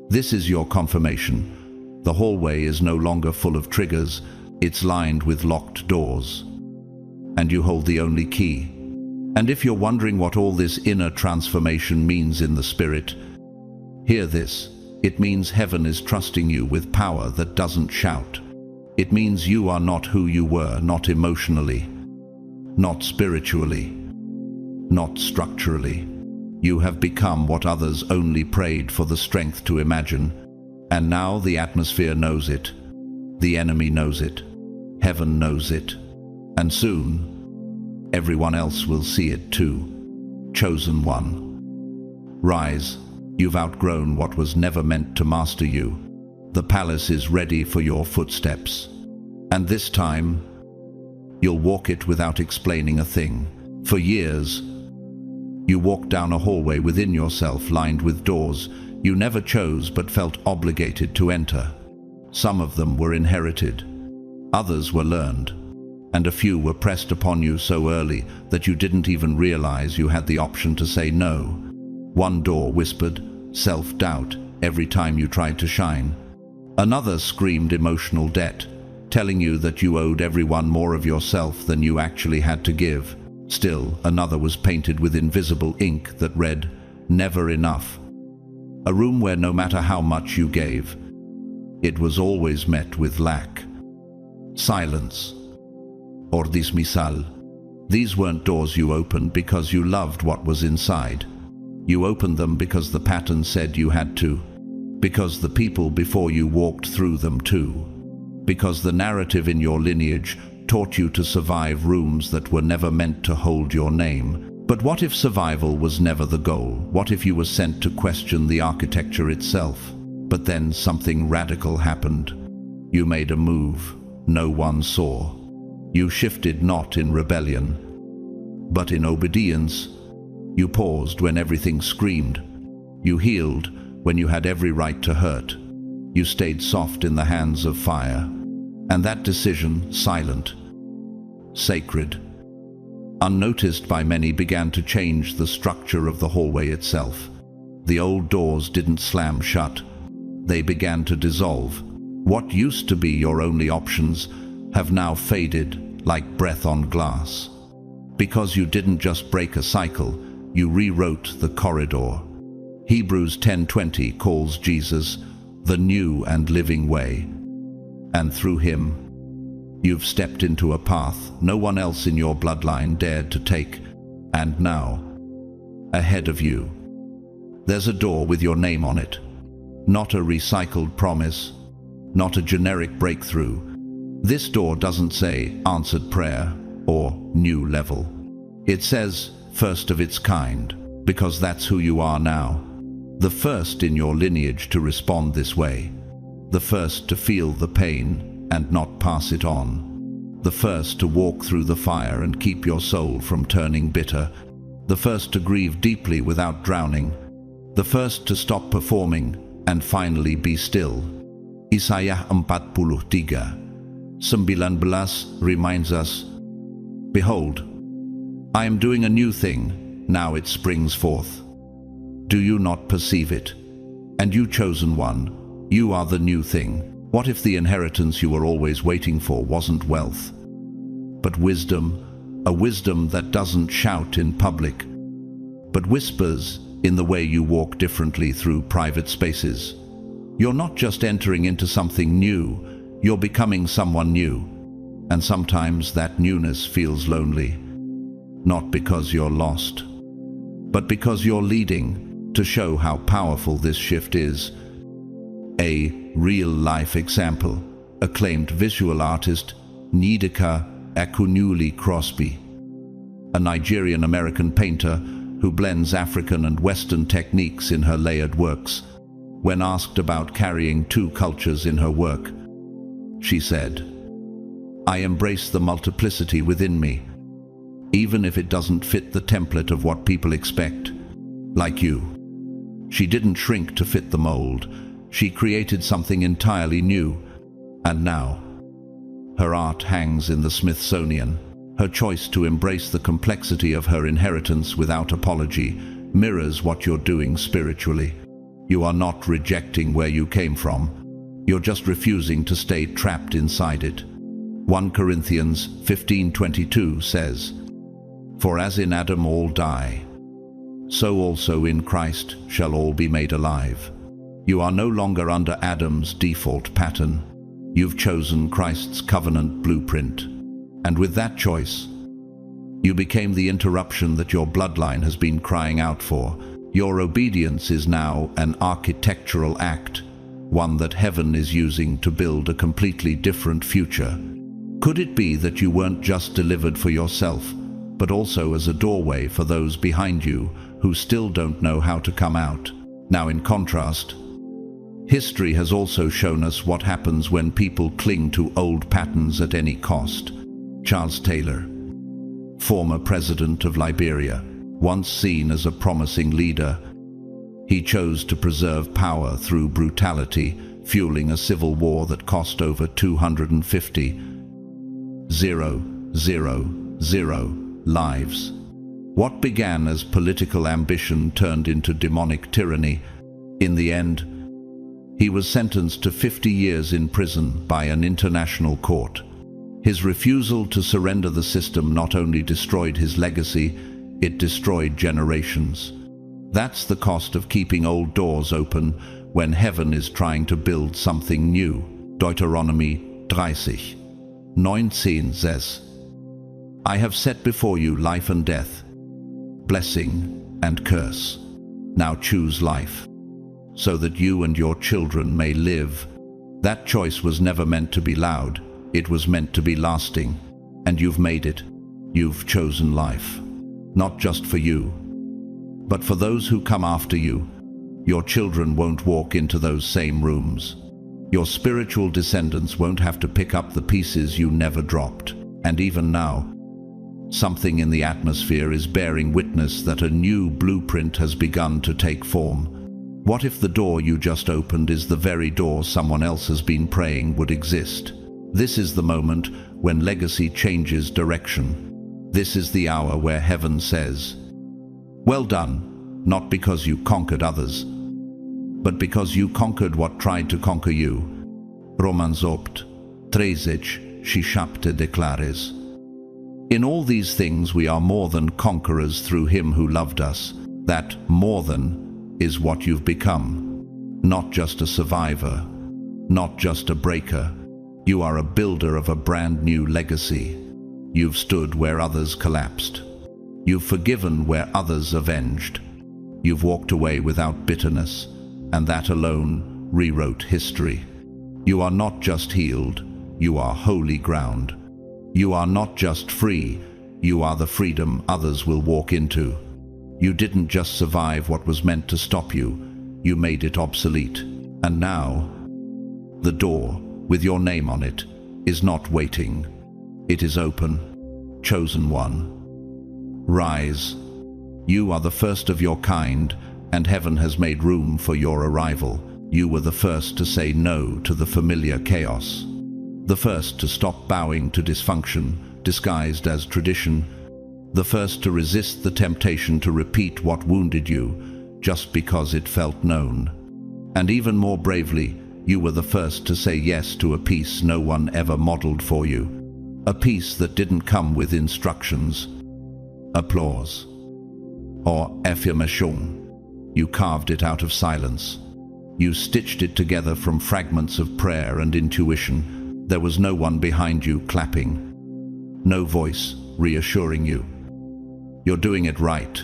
This is your confirmation. The hallway is no longer full of triggers, it's lined with locked doors. And you hold the only key. And if you're wondering what all this inner transformation means in the spirit, hear this. It means heaven is trusting you with power that doesn't shout. It means you are not who you were, not emotionally, not spiritually, not structurally. You have become what others only prayed for the strength to imagine. And now the atmosphere knows it. The enemy knows it. Heaven knows it. And soon, everyone else will see it too. Chosen one. Rise. You've outgrown what was never meant to master you. The palace is ready for your footsteps. And this time, you'll walk it without explaining a thing. For years, you walked down a hallway within yourself lined with doors you never chose but felt obligated to enter. Some of them were inherited. Others were learned. And a few were pressed upon you so early that you didn't even realize you had the option to say no. One door whispered self-doubt every time you tried to shine. Another screamed emotional debt, telling you that you owed everyone more of yourself than you actually had to give. Still, another was painted with invisible ink that read, "Never enough." A room where no matter how much you gave, it was always met with lack. Silence. Or dismissal. These weren't doors you opened because you loved what was inside. You opened them because the pattern said you had to. Because the people before you walked through them too. Because the narrative in your lineage taught you to survive rooms that were never meant to hold your name. But what if survival was never the goal? What if you were sent to question the architecture itself? But then something radical happened. You made a move no one saw. You shifted not in rebellion, but in obedience. You paused when everything screamed. You healed when you had every right to hurt. You stayed soft in the hands of fire. And that decision, silent, sacred, unnoticed by many, began to change the structure of the hallway itself. The old doors didn't slam shut. They began to dissolve. What used to be your only options have now faded like breath on glass. Because you didn't just break a cycle, you rewrote the corridor. Hebrews 10:20 calls Jesus the new and living way. And through him, you've stepped into a path no one else in your bloodline dared to take. And now, ahead of you, there's a door with your name on it. Not a recycled promise, not a generic breakthrough. This door doesn't say answered prayer or new level. It says first of its kind, because that's who you are now. The first in your lineage to respond this way. The first to feel the pain and not pass it on. The first to walk through the fire and keep your soul from turning bitter. The first to grieve deeply without drowning. The first to stop performing and finally be still. Isaiah 43:19 reminds us, "Behold, I am doing a new thing, now it springs forth. Do you not perceive it? And you, chosen one, you are the new thing." What if the inheritance you were always waiting for wasn't wealth, but wisdom, a wisdom that doesn't shout in public, but whispers in the way you walk differently through private spaces? You're not just entering into something new, you're becoming someone new. And sometimes that newness feels lonely. Not because you're lost, but because you're leading. To show how powerful this shift is, a real-life example, acclaimed visual artist Njideka Akunyili-Crosby, a Nigerian-American painter who blends African and Western techniques in her layered works. When asked about carrying two cultures in her work, she said, "I embrace the multiplicity within me, even if it doesn't fit the template of what people expect. Like you." She didn't shrink to fit the mold. She created something entirely new. And now, her art hangs in the Smithsonian. Her choice to embrace the complexity of her inheritance without apology mirrors what you're doing spiritually. You are not rejecting where you came from. You're just refusing to stay trapped inside it. 1 Corinthians 15:22 says, "For as in Adam all die, so also in Christ shall all be made alive." You are no longer under Adam's default pattern. You've chosen Christ's covenant blueprint. And with that choice, you became the interruption that your bloodline has been crying out for. Your obedience is now an architectural act, one that heaven is using to build a completely different future. Could it be that you weren't just delivered for yourself, but also as a doorway for those behind you who still don't know how to come out? Now, in contrast, history has also shown us what happens when people cling to old patterns at any cost. Charles Taylor, former president of Liberia, once seen as a promising leader, he chose to preserve power through brutality, fueling a civil war that cost over 250,000 lives. What began as political ambition turned into demonic tyranny. In the end, he was sentenced to 50 years in prison by an international court. His refusal to surrender the system not only destroyed his legacy, it destroyed generations. That's the cost of keeping old doors open when heaven is trying to build something new. Deuteronomy 30:19 says, "I have set before you life and death, blessing and curse. Now choose life, so that you and your children may live." That choice was never meant to be loud. It was meant to be lasting. And you've made it. You've chosen life. Not just for you, but for those who come after you. Your children won't walk into those same rooms. Your spiritual descendants won't have to pick up the pieces you never dropped. And even now, something in the atmosphere is bearing witness that a new blueprint has begun to take form. What if the door you just opened is the very door someone else has been praying would exist? This is the moment when legacy changes direction. This is the hour where heaven says, "Well done," not because you conquered others, but because you conquered what tried to conquer you. Romans 8:13 declares, "In all these things we are more than conquerors through him who loved us." That more than is what you've become. Not just a survivor, not just a breaker. You are a builder of a brand new legacy. You've stood where others collapsed. You've forgiven where others avenged. You've walked away without bitterness, and that alone rewrote history. You are not just healed, you are holy ground. You are not just free, you are the freedom others will walk into. You didn't just survive what was meant to stop you, you made it obsolete. And now, The door, with your name on it, is not waiting. It is open, chosen one. Rise. You are the first of your kind, and heaven has made room for your arrival. You were the first to say no to the familiar chaos. The first to stop bowing to dysfunction, disguised as tradition. The first to resist the temptation to repeat what wounded you, just because it felt known. And even more bravely, you were the first to say yes to a peace no one ever modeled for you. A peace that didn't come with instructions. Applause. Or affirmation. You carved it out of silence. You stitched it together from fragments of prayer and intuition. There was no one behind you clapping. No voice reassuring you. You're doing it right.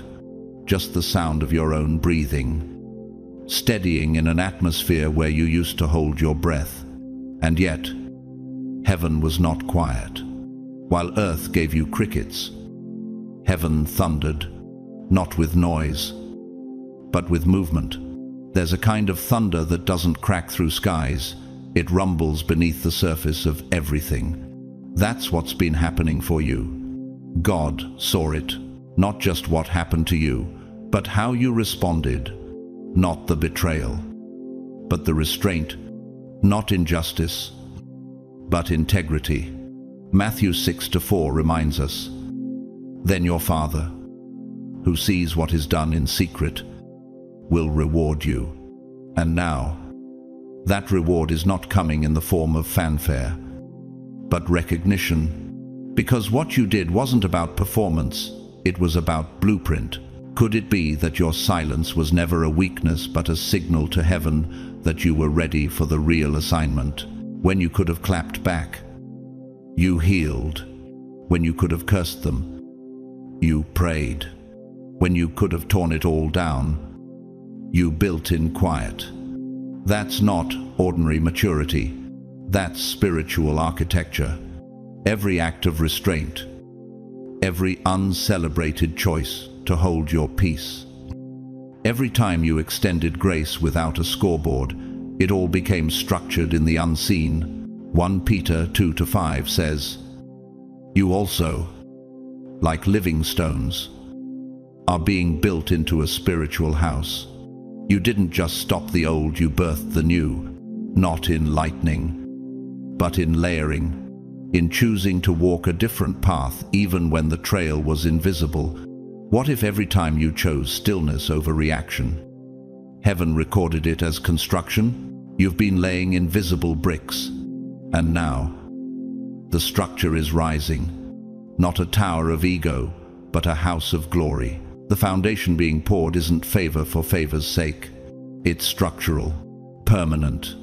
Just the sound of your own breathing. Steadying in an atmosphere where you used to hold your breath. And yet, heaven was not quiet. While earth gave you crickets, heaven thundered, not with noise, but with movement. There's a kind of thunder that doesn't crack through skies. It rumbles beneath the surface of everything. That's what's been happening for you. God saw it, not just what happened to you, but how you responded. Not the betrayal, but the restraint. Not injustice, but integrity. Matthew 6:4 reminds us, "Then your Father, who sees what is done in secret, will reward you." And now, that reward is not coming in the form of fanfare, but recognition. Because what you did wasn't about performance, it was about blueprint. Could it be that your silence was never a weakness but a signal to heaven that you were ready for the real assignment? When you could have clapped back, you healed. When you could have cursed them, you prayed. When you could have torn it all down, you built in quiet. That's not ordinary maturity. That's spiritual architecture. Every act of restraint, every uncelebrated choice to hold your peace. Every time you extended grace without a scoreboard, it all became structured in the unseen. 1 Peter 2-5 says, "You also, like living stones, are being built into a spiritual house." You didn't just stop the old, you birthed the new, not in lightning, but in layering, in choosing to walk a different path even when the trail was invisible. What if every time you chose stillness over reaction, heaven recorded it as construction? You've been laying invisible bricks, and now the structure is rising. Not a tower of ego, but a house of glory. The foundation being poured isn't favor for favor's sake. It's structural, permanent,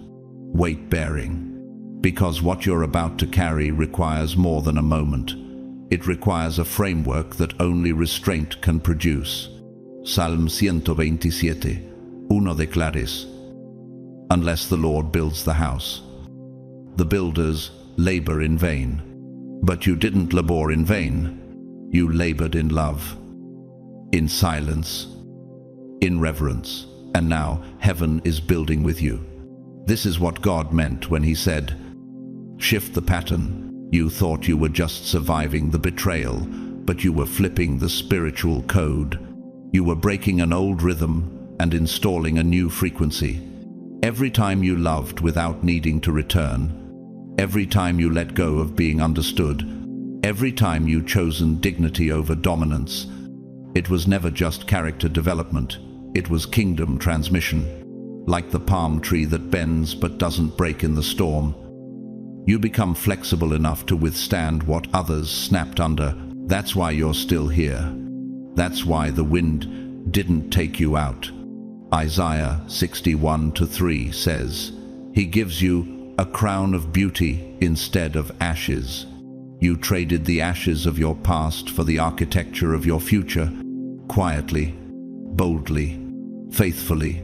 weight-bearing. Because what you're about to carry requires more than a moment. It requires a framework that only restraint can produce. Psalm 127, 1 declares, "Unless the Lord builds the house, the builders labor in vain." But you didn't labor in vain. You labored in love, in silence, in reverence. And now heaven is building with you. This is what God meant when he said, "Shift the pattern." You thought you were just surviving the betrayal, but you were flipping the spiritual code. You were breaking an old rhythm and installing a new frequency. Every time you loved without needing to return, every time you let go of being understood, every time you chosen dignity over dominance, it was never just character development, it was kingdom transmission. Like the palm tree that bends but doesn't break in the storm, you become flexible enough to withstand what others snapped under. That's why you're still here. That's why the wind didn't take you out. Isaiah 61:3 says, "He gives you a crown of beauty instead of ashes." You traded the ashes of your past for the architecture of your future, quietly, boldly, faithfully.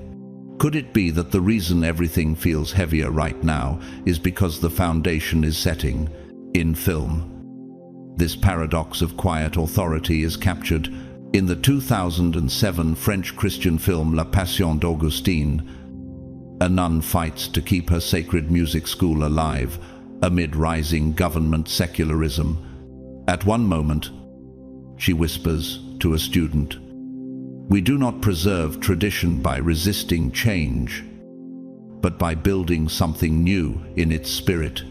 Could it be that the reason everything feels heavier right now is because the foundation is setting in film? This paradox of quiet authority is captured in the 2007 French Christian film La Passion d'Augustine. A nun fights to keep her sacred music school alive amid rising government secularism. At one moment, she whispers to a student, "We do not preserve tradition by resisting change, but by building something new in its spirit."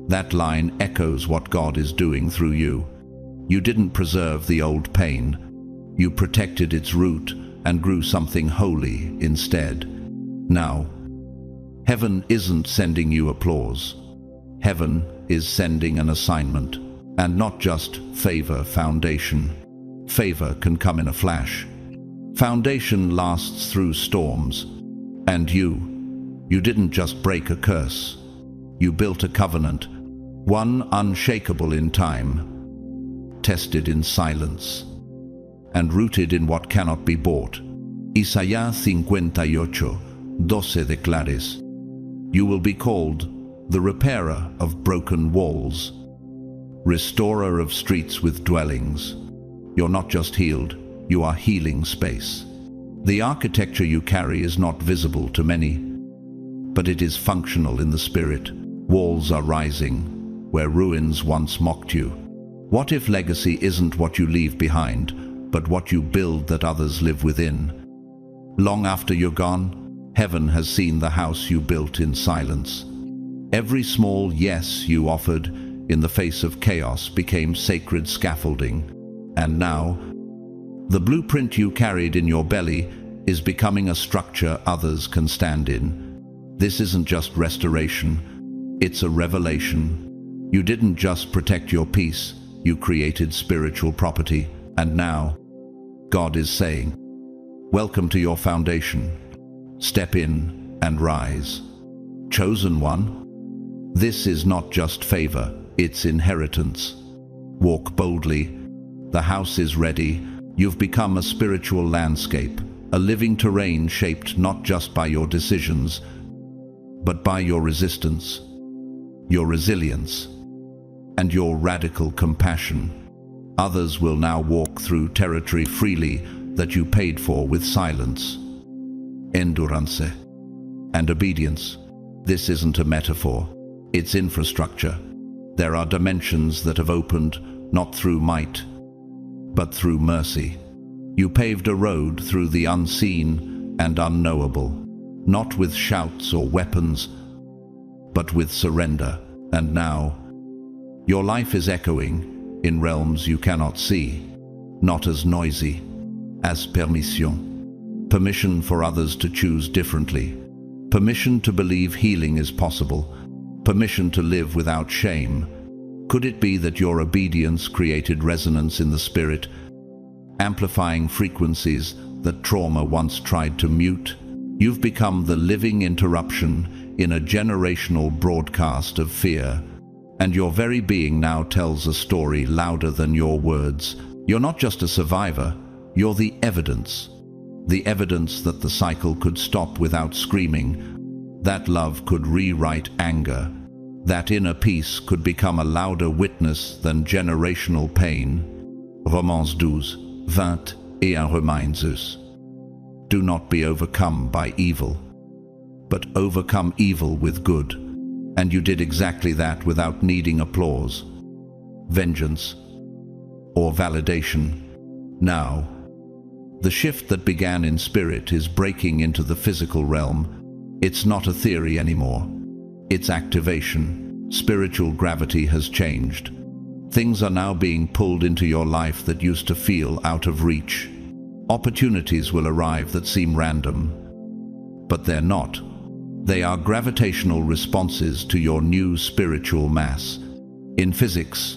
That line echoes what God is doing through you. You didn't preserve the old pain. You protected its root and grew something holy instead. Now, heaven isn't sending you applause. Heaven is sending an assignment, and not just favor foundation. Favor can come in a flash. Foundation lasts through storms. And you didn't just break a curse. You built a covenant, one unshakable in time, tested in silence, and rooted in what cannot be bought. Isaías 58:12 declares, "You will be called the repairer of broken walls, restorer of streets with dwellings." You're not just healed, you are healing space. The architecture you carry is not visible to many, but it is functional in the spirit. Walls are rising where ruins once mocked you. What if legacy isn't what you leave behind, but what you build that others live within? Long after you're gone, heaven has seen the house you built in silence. Every small yes you offered in the face of chaos became sacred scaffolding. And now, the blueprint you carried in your belly is becoming a structure others can stand in. This isn't just restoration, it's a revelation. You didn't just protect your peace, you created spiritual property. And now, God is saying, welcome to your foundation. Step in and rise. Chosen one, this is not just favor, it's inheritance. Walk boldly. The house is ready. You've become a spiritual landscape, a living terrain shaped not just by your decisions, but by your resistance, your resilience, and your radical compassion. Others will now walk through territory freely that you paid for with silence, endurance, and obedience. This isn't a metaphor, it's infrastructure. There are dimensions that have opened not through might, but through mercy. You paved a road through the unseen and unknowable, not with shouts or weapons, but with surrender. And now, your life is echoing in realms you cannot see, not as noisy, as permission. Permission for others to choose differently. Permission to believe healing is possible. Permission to live without shame. Could it be that your obedience created resonance in the spirit, amplifying frequencies that trauma once tried to mute? You've become the living interruption in a generational broadcast of fear, and your very being now tells a story louder than your words. You're not just a survivor, you're the evidence that the cycle could stop without screaming, that love could rewrite anger, that inner peace could become a louder witness than generational pain. Romans 12:21 reminds us, do not be overcome by evil, but overcome evil with good. And you did exactly that without needing applause, vengeance, or validation. Now, the shift that began in spirit is breaking into the physical realm. It's not a theory anymore. It's activation. Spiritual gravity has changed. Things are now being pulled into your life that used to feel out of reach. Opportunities will arrive that seem random, but they're not. They are gravitational responses to your new spiritual mass. In physics,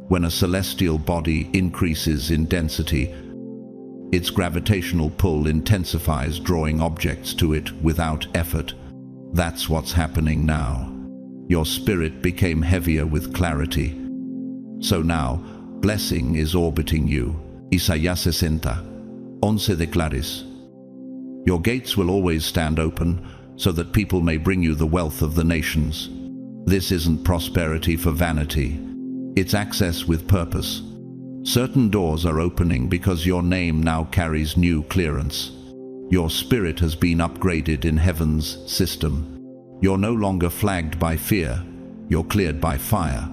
when a celestial body increases in density, its gravitational pull intensifies, drawing objects to it without effort. That's what's happening now. Your spirit became heavier with clarity. So now, blessing is orbiting you. Isaías 60:11 declares, your gates will always stand open, so that people may bring you the wealth of the nations. This isn't prosperity for vanity. It's access with purpose. Certain doors are opening because your name now carries new clearance. Your spirit has been upgraded in heaven's system. You're no longer flagged by fear, you're cleared by fire.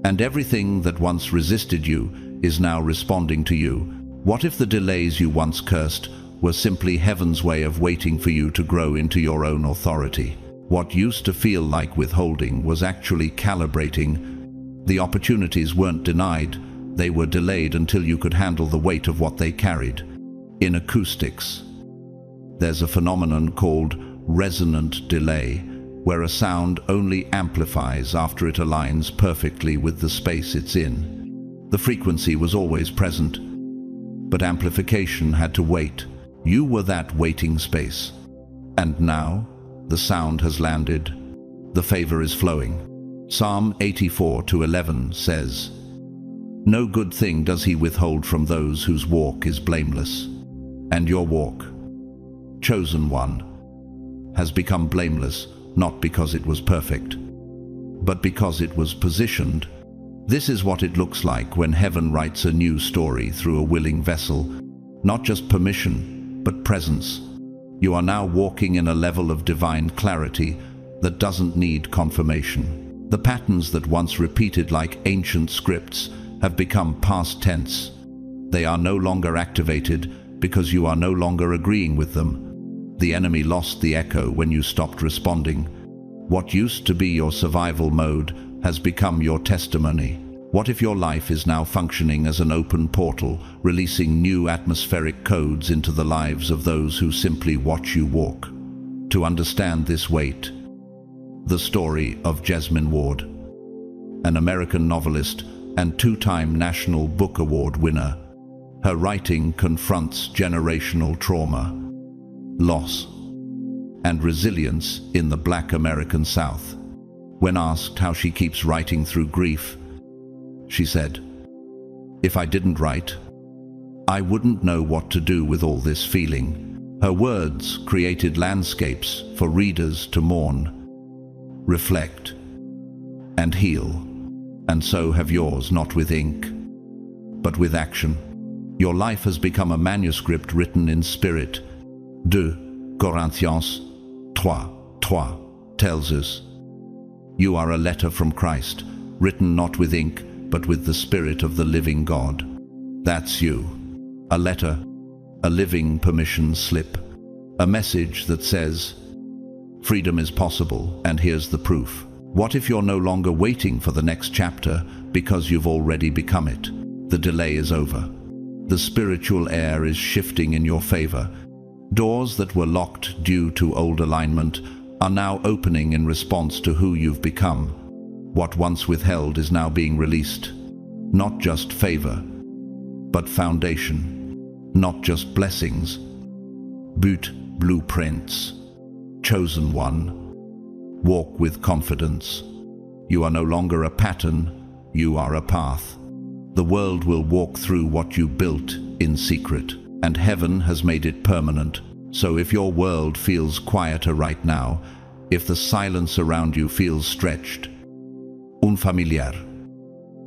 And everything that once resisted you is now responding to you. What if the delays you once cursed were simply heaven's way of waiting for you to grow into your own authority? What used to feel like withholding was actually calibrating. The opportunities weren't denied, they were delayed until you could handle the weight of what they carried. In acoustics, there's a phenomenon called resonant delay, where a sound only amplifies after it aligns perfectly with the space it's in. The frequency was always present, but amplification had to wait. You were that waiting space. And now, the sound has landed. The favor is flowing. Psalm 84:11 says, "No good thing does he withhold from those whose walk is blameless." And your walk, chosen one, has become blameless, not because it was perfect, but because it was positioned. This is what it looks like when heaven writes a new story through a willing vessel. Not just permission, but presence. You are now walking in a level of divine clarity that doesn't need confirmation. The patterns that once repeated like ancient scripts have become past tense. They are no longer activated because you are no longer agreeing with them. The enemy lost the echo when you stopped responding. What used to be your survival mode has become your testimony. What if your life is now functioning as an open portal, releasing new atmospheric codes into the lives of those who simply watch you walk? To understand this weight, the story of Jesmyn Ward, an American novelist and two-time National Book Award winner. Her writing confronts generational trauma, loss, and resilience in the Black American South. When asked how she keeps writing through grief, she said, "If I didn't write, I wouldn't know what to do with all this feeling." Her words created landscapes for readers to mourn, reflect, and heal. And so have yours, not with ink, but with action. Your life has become a manuscript written in spirit. 2 Corinthians 3:3 tells us, "You are a letter from Christ, written not with ink, but with the Spirit of the living God." That's you. A letter, a living permission slip, a message that says, freedom is possible, and here's the proof. What if you're no longer waiting for the next chapter because you've already become it? The delay is over. The spiritual air is shifting in your favor. Doors that were locked due to old alignment are now opening in response to who you've become. What once withheld is now being released. Not just favor, but foundation. Not just blessings, but blueprints. Chosen one, walk with confidence. You are no longer a pattern, you are a path. The world will walk through what you built in secret, and heaven has made it permanent. So if your world feels quieter right now, if the silence around you feels stretched, unfamiliar,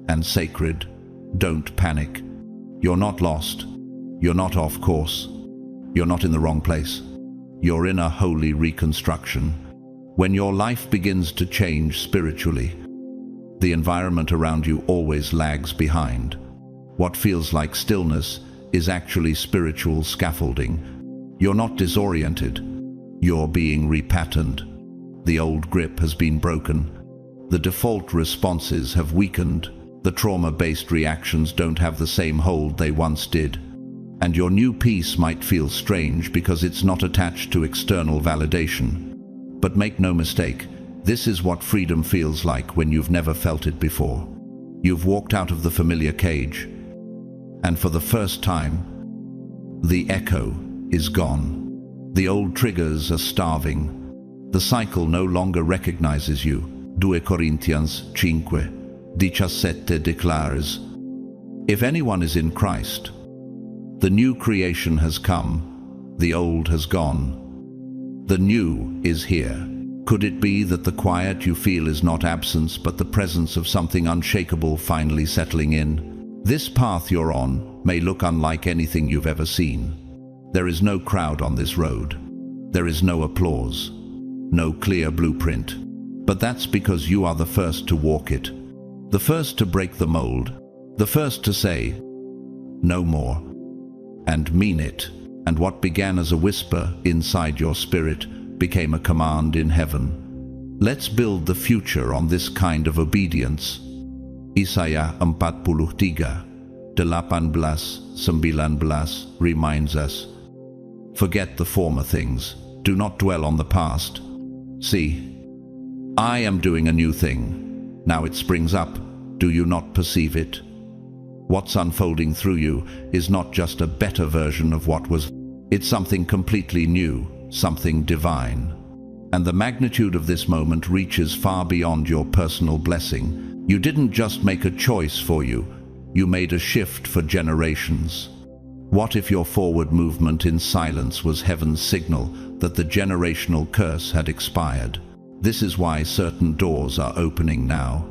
and sacred, don't panic. You're not lost. You're not off course. You're not in the wrong place. You're in a holy reconstruction. When your life begins to change spiritually, the environment around you always lags behind. What feels like stillness is actually spiritual scaffolding. You're not disoriented. You're being repatterned. The old grip has been broken. The default responses have weakened. The trauma-based reactions don't have the same hold they once did. And your new peace might feel strange because it's not attached to external validation. But make no mistake, this is what freedom feels like when you've never felt it before. You've walked out of the familiar cage, and for the first time, the echo is gone. The old triggers are starving. The cycle no longer recognizes you. 2 Corinthians 5:17 declares, "If anyone is in Christ, the new creation has come, the old has gone. The new is here." Could it be that the quiet you feel is not absence, but the presence of something unshakable finally settling in? This path you're on may look unlike anything you've ever seen. There is no crowd on this road. There is no applause, no clear blueprint. But that's because you are the first to walk it, the first to break the mold, the first to say, no more, and mean it. And what began as a whisper inside your spirit became a command in heaven. Let's build the future on this kind of obedience. Isaiah 43:18-19 reminds us, forget the former things, do not dwell on the past. See, I am doing a new thing. Now it springs up. Do you not perceive it? What's unfolding through you is not just a better version of what was. It's something completely new, something divine. And the magnitude of this moment reaches far beyond your personal blessing. You didn't just make a choice for you. You made a shift for generations. What if your forward movement in silence was heaven's signal that the generational curse had expired? This is why certain doors are opening now.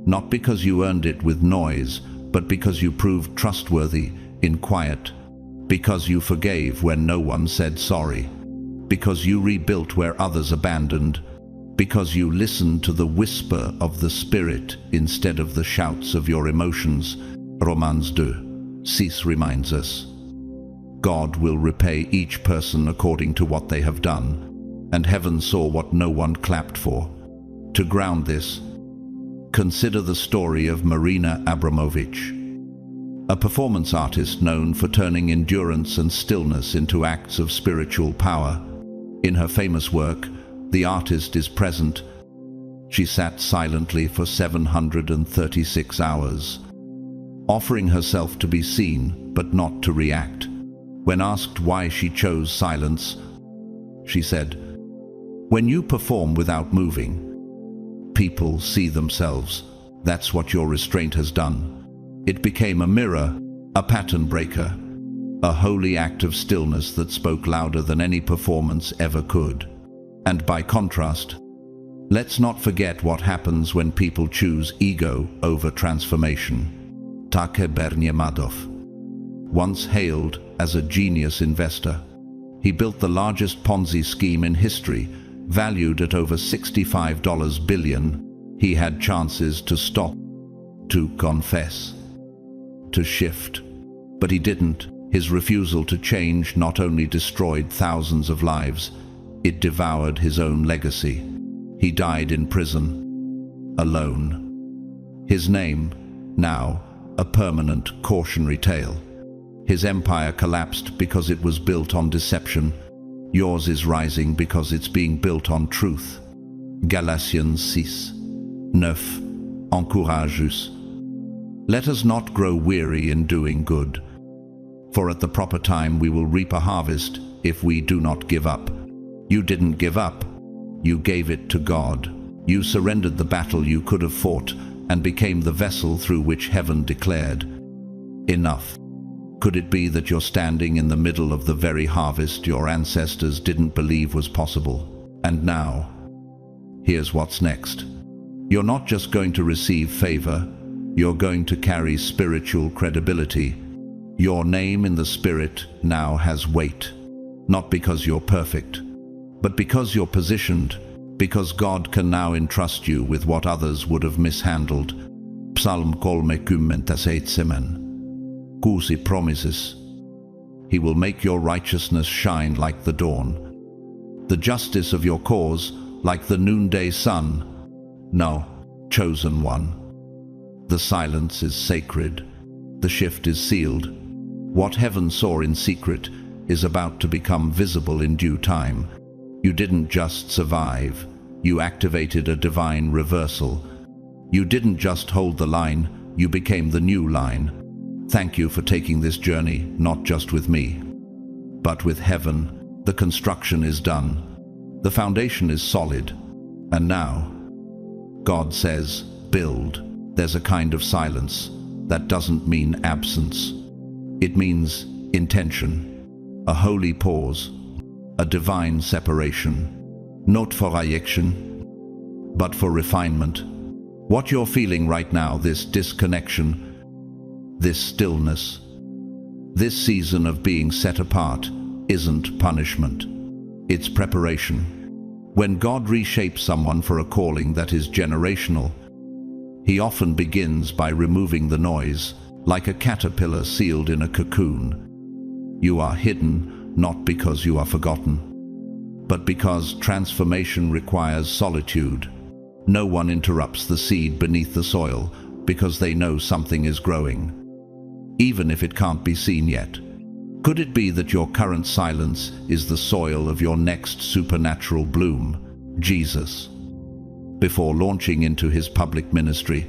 Not because you earned it with noise, but because you proved trustworthy in quiet. Because you forgave when no one said sorry. Because you rebuilt where others abandoned. Because you listened to the whisper of the Spirit instead of the shouts of your emotions. Romans 2:6 reminds us. God will repay each person according to what they have done. And heaven saw what no one clapped for. To ground this, consider the story of Marina Abramovich, a performance artist known for turning endurance and stillness into acts of spiritual power. In her famous work, The Artist is Present, she sat silently for 736 hours, offering herself to be seen but not to react. When asked why she chose silence, she said, "When you perform without moving, people see themselves. That's what your restraint has done." It became a mirror, a pattern breaker, a holy act of stillness that spoke louder than any performance ever could. And by contrast, let's not forget what happens when people choose ego over transformation. Take Bernie Madoff, once hailed as a genius investor, he built the largest Ponzi scheme in history, valued at over $65 billion. He had chances to stop, to confess, to shift. But he didn't. His refusal to change not only destroyed thousands of lives, it devoured his own legacy. He died in prison, alone. His name, now a permanent cautionary tale. His empire collapsed because it was built on deception. Yours is rising because it's being built on truth. Galatians 6:9 encourage-us. Let us not grow weary in doing good, for at the proper time we will reap a harvest if we do not give up. You didn't give up. You gave it to God. You surrendered the battle you could have fought and became the vessel through which heaven declared, "Enough." Could it be that you're standing in the middle of the very harvest your ancestors didn't believe was possible? And now, here's what's next. You're not just going to receive favor, you're going to carry spiritual credibility. Your name in the Spirit now has weight, not because you're perfect, but because you're positioned, because God can now entrust you with what others would have mishandled. Psalm 3:7. He promises, He will make your righteousness shine like the dawn, the justice of your cause like the noonday sun. No, chosen one. The silence is sacred. The shift is sealed. What heaven saw in secret is about to become visible in due time. You didn't just survive. You activated a divine reversal. You didn't just hold the line, you became the new line. Thank you for taking this journey, not just with me, but with heaven. The construction is done. The foundation is solid. And now, God says, build. There's a kind of silence that doesn't mean absence. It means intention, a holy pause, a divine separation. Not for reaction, but for refinement. What you're feeling right now, this disconnection, this stillness, this season of being set apart, isn't punishment. It's preparation. When God reshapes someone for a calling that is generational, He often begins by removing the noise, like a caterpillar sealed in a cocoon. You are hidden not because you are forgotten, but because transformation requires solitude. No one interrupts the seed beneath the soil because they know something is growing, even if it can't be seen yet. Could it be that your current silence is the soil of your next supernatural bloom? Jesus, before launching into His public ministry,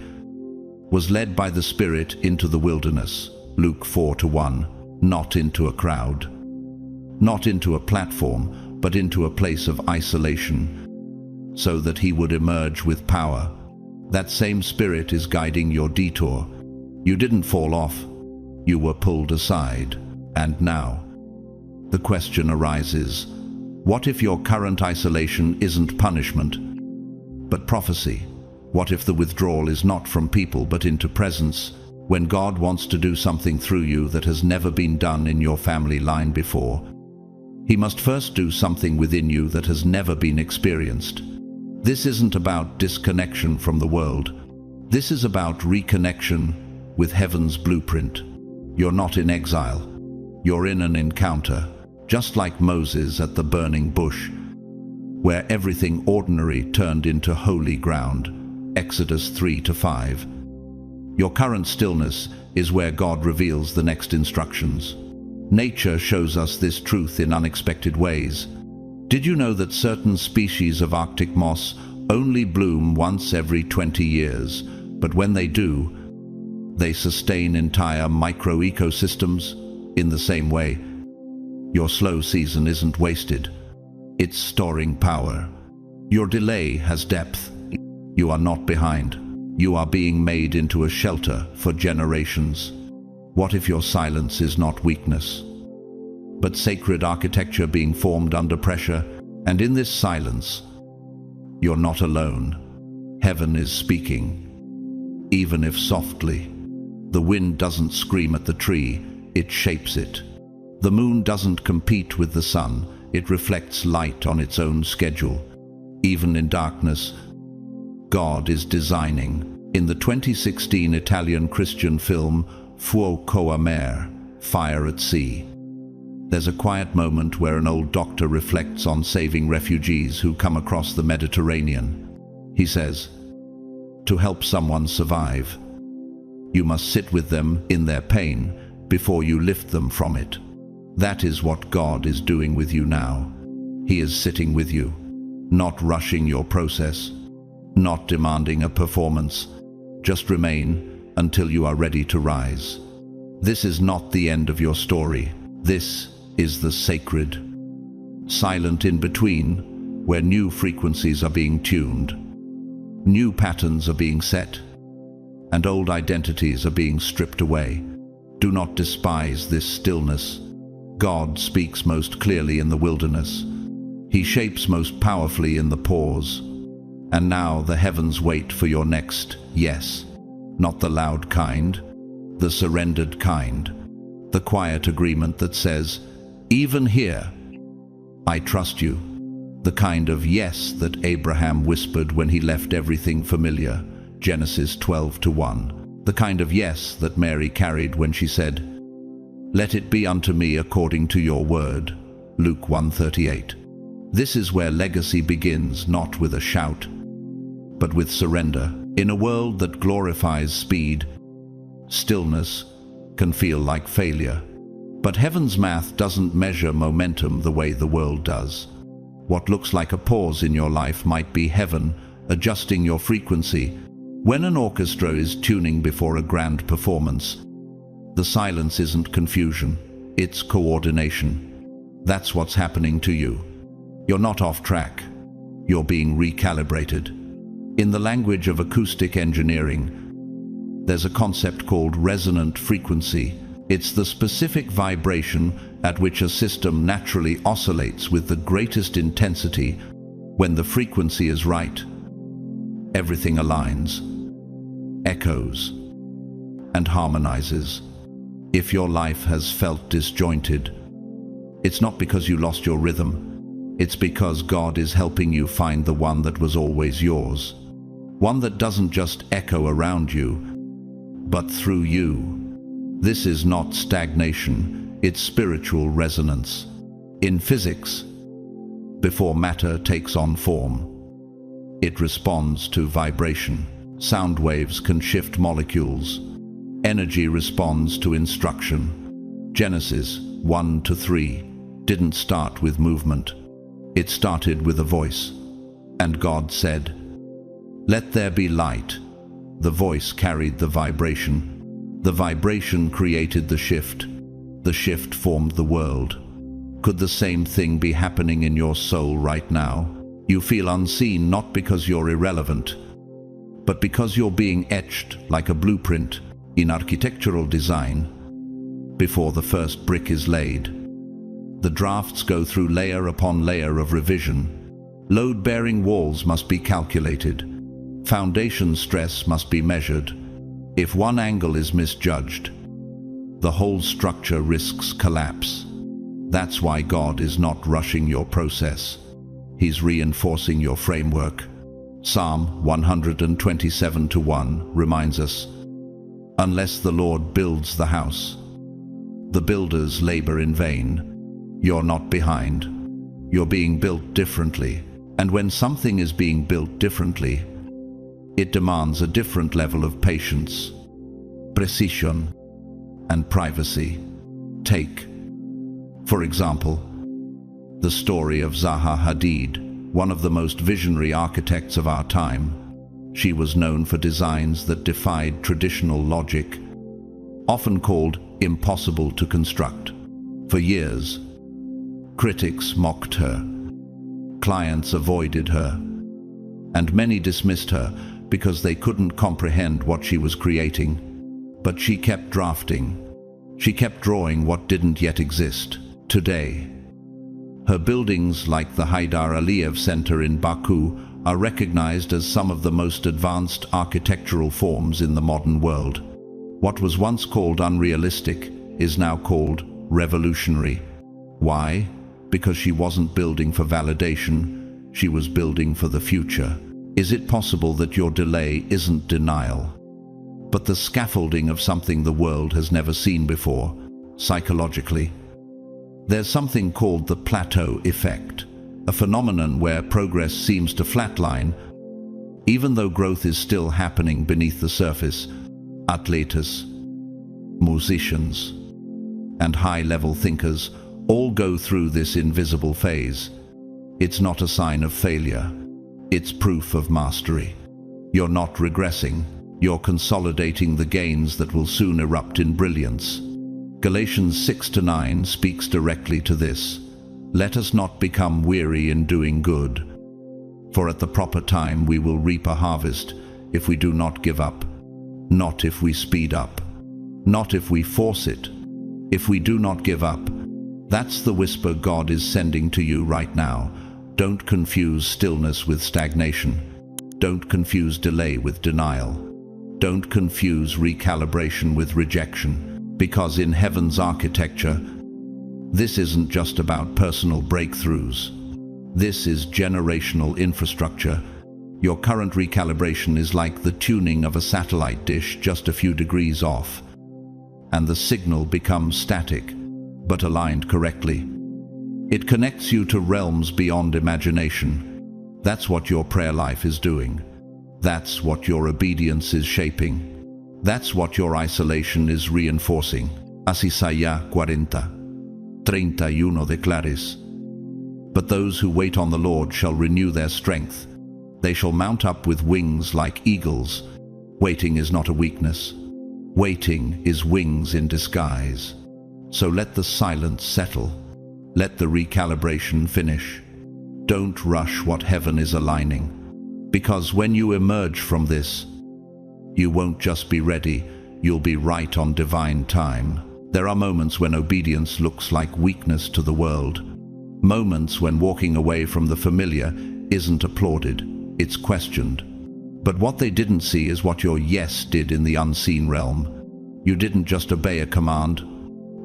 was led by the Spirit into the wilderness, Luke 4:1, not into a crowd, not into a platform, but into a place of isolation, so that He would emerge with power. That same Spirit is guiding your detour. You didn't fall off, you were pulled aside. And now, the question arises, what if your current isolation isn't punishment, but prophecy? What if the withdrawal is not from people but into presence, when God wants to do something through you that has never been done in your family line before? He must first do something within you that has never been experienced. This isn't about disconnection from the world. This is about reconnection with heaven's blueprint. You're not in exile. You're in an encounter, just like Moses at the burning bush, where everything ordinary turned into holy ground. Exodus 3-5. Your current stillness is where God reveals the next instructions. Nature shows us this truth in unexpected ways. Did you know that certain species of Arctic moss only bloom once every 20 years, but when they do, they sustain entire micro-ecosystems? In the same way, your slow season isn't wasted. It's storing power. Your delay has depth. You are not behind. You are being made into a shelter for generations. What if your silence is not weakness, but sacred architecture being formed under pressure? And in this silence, you're not alone. Heaven is speaking, even if softly. The wind doesn't scream at the tree, it shapes it. The moon doesn't compete with the sun, it reflects light on its own schedule. Even in darkness, God is designing. In the 2016 Italian Christian film Fuoco a Mare, Fire at Sea, there's a quiet moment where an old doctor reflects on saving refugees who come across the Mediterranean. He says, to help someone survive, you must sit with them in their pain before you lift them from it. That is what God is doing with you now. He is sitting with you, not rushing your process, not demanding a performance. Just remain until you are ready to rise. This is not the end of your story. This is the sacred, silent in-between, where new frequencies are being tuned, new patterns are being set, and old identities are being stripped away. Do not despise this stillness. God speaks most clearly in the wilderness. He shapes most powerfully in the pause. And now the heavens wait for your next yes. Not the loud kind, the surrendered kind. The quiet agreement that says, even here, I trust you. The kind of yes that Abraham whispered when he left everything familiar, Genesis 12:1. The kind of yes that Mary carried when she said, let it be unto me according to your word, Luke 1:38. This is where legacy begins, not with a shout, but with surrender. In a world that glorifies speed, stillness can feel like failure. But heaven's math doesn't measure momentum the way the world does. What looks like a pause in your life might be heaven adjusting your frequency. When an orchestra is tuning before a grand performance, the silence isn't confusion, it's coordination. That's what's happening to you. You're not off track. You're being recalibrated. In the language of acoustic engineering, there's a concept called resonant frequency. It's the specific vibration at which a system naturally oscillates with the greatest intensity. When the frequency is right, everything aligns, echoes, and harmonizes. If your life has felt disjointed, It's not because you lost your rhythm. It's because God is helping you find the one that was always yours. One that doesn't just echo around you, but through you. This is not stagnation, it's spiritual resonance. In physics, before matter takes on form, it responds to vibration. Sound waves can shift molecules. Energy responds to instruction. Genesis 1-3 didn't start with movement. It started with a voice. And God said, "Let there be light." The voice carried the vibration. The vibration created the shift. The shift formed the world. Could the same thing be happening in your soul right now? You feel unseen not because you're irrelevant, but because you're being etched like a blueprint in architectural design. Before the first brick is laid, the drafts go through layer upon layer of revision. Load-bearing walls must be calculated. Foundation stress must be measured. If one angle is misjudged, the whole structure risks collapse. That's why God is not rushing your process. He's reinforcing your framework. Psalm 127:1 reminds us, "Unless the Lord builds the house, the builders labor in vain." You're not behind. You're being built differently. And when something is being built differently, it demands a different level of patience, precision, and privacy. Take, for example, the story of Zaha Hadid, one of the most visionary architects of our time. She was known for designs that defied traditional logic, often called impossible to construct. For years, critics mocked her, clients avoided her, and many dismissed her because they couldn't comprehend what she was creating. But she kept drafting. She kept drawing what didn't yet exist. Today, her buildings like the Haidar Aliyev Center in Baku are recognized as some of the most advanced architectural forms in the modern world. What was once called unrealistic is now called revolutionary. Why? Because she wasn't building for validation, she was building for the future. Is it possible that your delay isn't denial, but the scaffolding of something the world has never seen before, psychologically? There's something called the plateau effect, a phenomenon where progress seems to flatline, even though growth is still happening beneath the surface. Athletes, musicians, and high-level thinkers all go through this invisible phase. It's not a sign of failure. It's proof of mastery. You're not regressing. You're consolidating the gains that will soon erupt in brilliance. Galatians 6-9 speaks directly to this. Let us not become weary in doing good, for at the proper time we will reap a harvest if we do not give up. Not if we speed up. Not if we force it. If we do not give up. That's the whisper God is sending to you right now. Don't confuse stillness with stagnation. Don't confuse delay with denial. Don't confuse recalibration with rejection. Because in heaven's architecture, this isn't just about personal breakthroughs. This is generational infrastructure. Your current recalibration is like the tuning of a satellite dish just a few degrees off, and the signal becomes static, but aligned correctly. It connects you to realms beyond imagination. That's what your prayer life is doing. That's what your obedience is shaping. That's what your isolation is reinforcing. Isaiah 40:31 declares, "But those who wait on the Lord shall renew their strength. They shall mount up with wings like eagles." Waiting is not a weakness. Waiting is wings in disguise. So let the silence settle. Let the recalibration finish. Don't rush what heaven is aligning. Because when you emerge from this, you won't just be ready, you'll be right on divine time. There are moments when obedience looks like weakness to the world. Moments when walking away from the familiar isn't applauded, it's questioned. But what they didn't see is what your yes did in the unseen realm. You didn't just obey a command,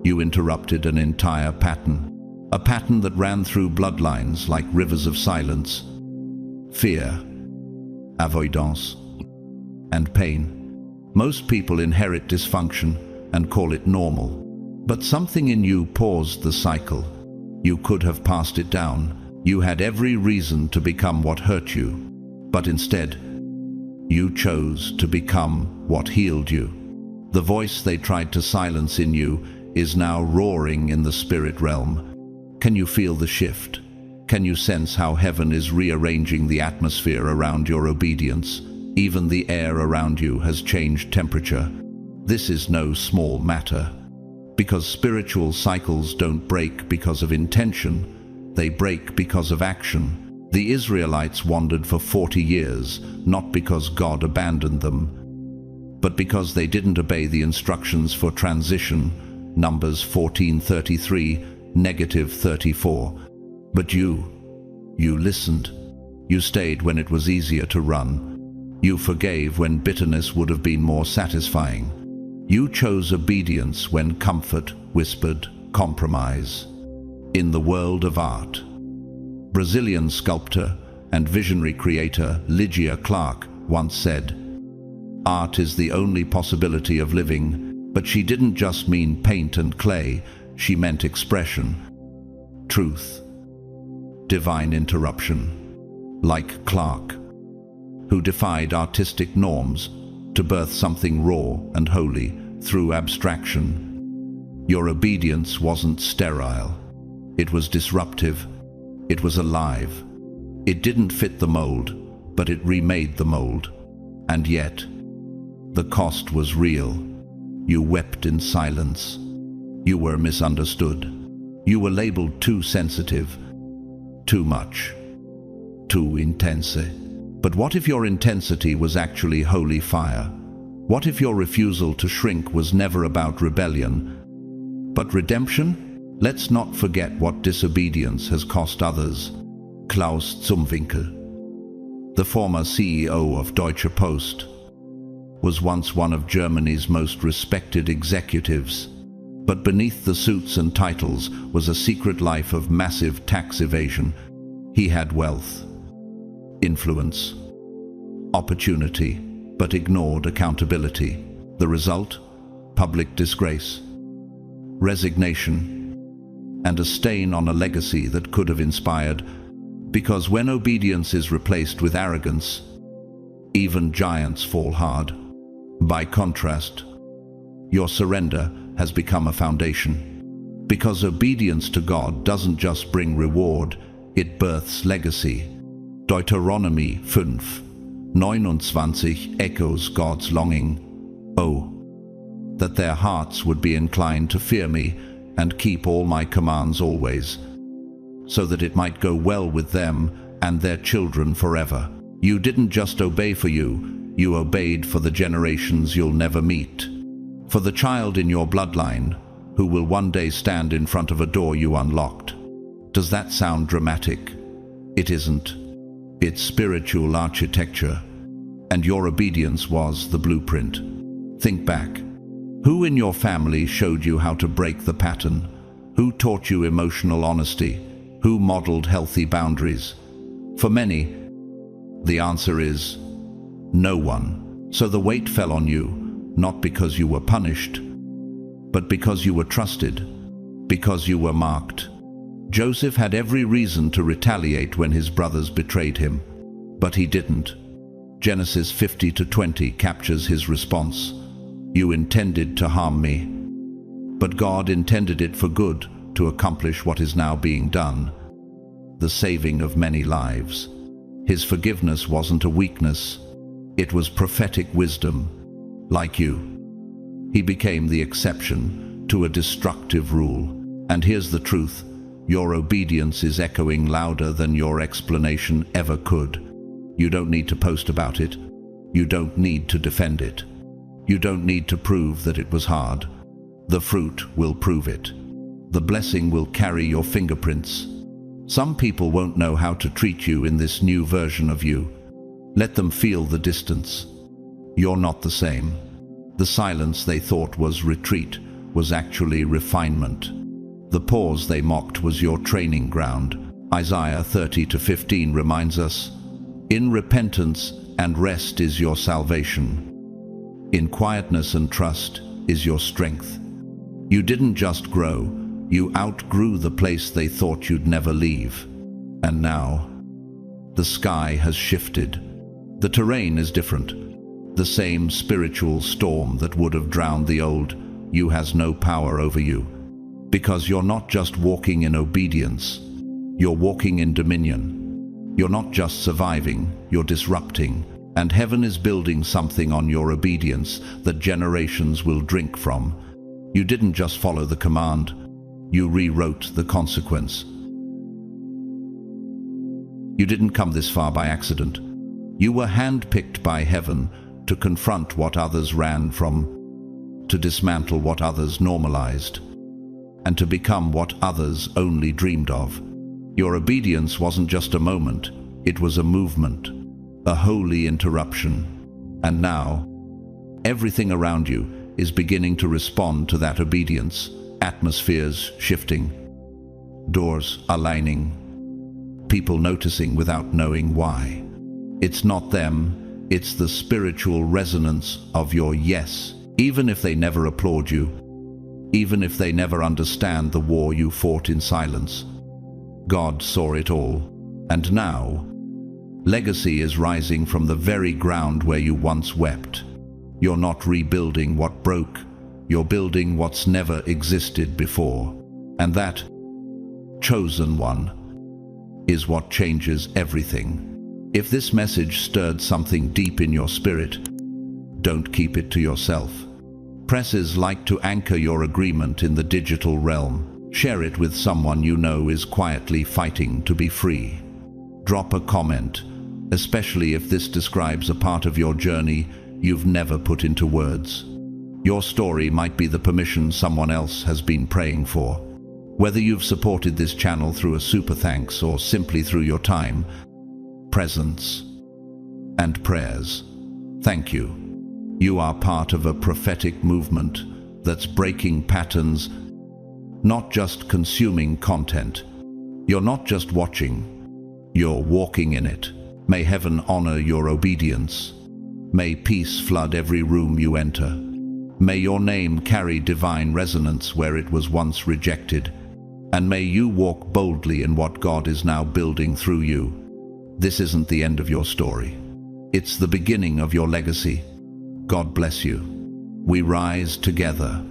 you interrupted an entire pattern. A pattern that ran through bloodlines like rivers of silence, fear, avoidance, and pain. Most people inherit dysfunction and call it normal. But something in you paused the cycle. You could have passed it down. You had every reason to become what hurt you. But instead, you chose to become what healed you. The voice they tried to silence in you is now roaring in the spirit realm. Can you feel the shift? Can you sense how heaven is rearranging the atmosphere around your obedience? Even the air around you has changed temperature. This is no small matter. Because spiritual cycles don't break because of intention, they break because of action. The Israelites wandered for 40 years, not because God abandoned them, but because they didn't obey the instructions for transition. Numbers 14:33, -34. But you listened. You stayed when it was easier to run. You forgave when bitterness would have been more satisfying. You chose obedience when comfort whispered compromise. In the world of art, Brazilian sculptor and visionary creator Lygia Clark once said, "Art is the only possibility of living," but she didn't just mean paint and clay, she meant expression, truth, divine interruption. Like Clark, who defied artistic norms to birth something raw and holy through abstraction. Your obedience wasn't sterile. It was disruptive. It was alive. It didn't fit the mold, but it remade the mold. And yet, the cost was real. You wept in silence. You were misunderstood. You were labeled too sensitive, too much, too intense. But what if your intensity was actually holy fire? What if your refusal to shrink was never about rebellion, but redemption? Let's not forget what disobedience has cost others. Klaus Zumwinkel, the former CEO of Deutsche Post, was once one of Germany's most respected executives. But beneath the suits and titles was a secret life of massive tax evasion. He had wealth, influence, opportunity, but ignored accountability. The result? Public disgrace, resignation, and a stain on a legacy that could have inspired. Because when obedience is replaced with arrogance, even giants fall hard. By contrast, your surrender has become a foundation. Because obedience to God doesn't just bring reward, it births legacy. Deuteronomy 5:29 echoes God's longing. Oh, that their hearts would be inclined to fear me and keep all my commands always, so that it might go well with them and their children forever. You didn't just obey for you, you obeyed for the generations you'll never meet. For the child in your bloodline who will one day stand in front of a door you unlocked. Does that sound dramatic? It isn't. It's spiritual architecture, and your obedience was the blueprint. Think back. Who in your family showed you how to break the pattern? Who taught you emotional honesty? Who modeled healthy boundaries? For many, the answer is no one. So the weight fell on you, not because you were punished, but because you were trusted, because you were marked. Joseph had every reason to retaliate when his brothers betrayed him, but he didn't. Genesis 50:20 captures his response. You intended to harm me, but God intended it for good, to accomplish what is now being done, the saving of many lives. His forgiveness wasn't a weakness, it was prophetic wisdom. Like you, he became the exception to a destructive rule. And here's the truth, your obedience is echoing louder than your explanation ever could. You don't need to post about it. You don't need to defend it. You don't need to prove that it was hard. The fruit will prove it. The blessing will carry your fingerprints. Some people won't know how to treat you in this new version of you. Let them feel the distance. You're not the same. The silence they thought was retreat was actually refinement. The pause they mocked was your training ground. Isaiah 30:15 reminds us, "In repentance and rest is your salvation. In quietness and trust is your strength." You didn't just grow, you outgrew the place they thought you'd never leave. And now, the sky has shifted. The terrain is different. The same spiritual storm that would have drowned the old you has no power over you. Because you're not just walking in obedience, you're walking in dominion. You're not just surviving, you're disrupting. And heaven is building something on your obedience that generations will drink from. You didn't just follow the command, you rewrote the consequence. You didn't come this far by accident. You were handpicked by heaven to confront what others ran from, to dismantle what others normalized, and to become what others only dreamed of. Your obedience wasn't just a moment, it was a movement, a holy interruption. And now, everything around you is beginning to respond to that obedience. Atmospheres shifting, doors aligning, people noticing without knowing why. It's not them, it's the spiritual resonance of your yes. Even if they never applaud you, even if they never understand the war you fought in silence, God saw it all. And now, legacy is rising from the very ground where you once wept. You're not rebuilding what broke, you're building what's never existed before. And that chosen one is what changes everything. If this message stirred something deep in your spirit, don't keep it to yourself. Presses like to anchor your agreement in the digital realm. Share it with someone you know is quietly fighting to be free. Drop a comment, especially if this describes a part of your journey you've never put into words. Your story might be the permission someone else has been praying for. Whether you've supported this channel through a super thanks or simply through your time, presence, and prayers, thank you. You are part of a prophetic movement that's breaking patterns, not just consuming content. You're not just watching, you're walking in it. May heaven honor your obedience. May peace flood every room you enter. May your name carry divine resonance where it was once rejected. And may you walk boldly in what God is now building through you. This isn't the end of your story. It's the beginning of your legacy. God bless you. We rise together.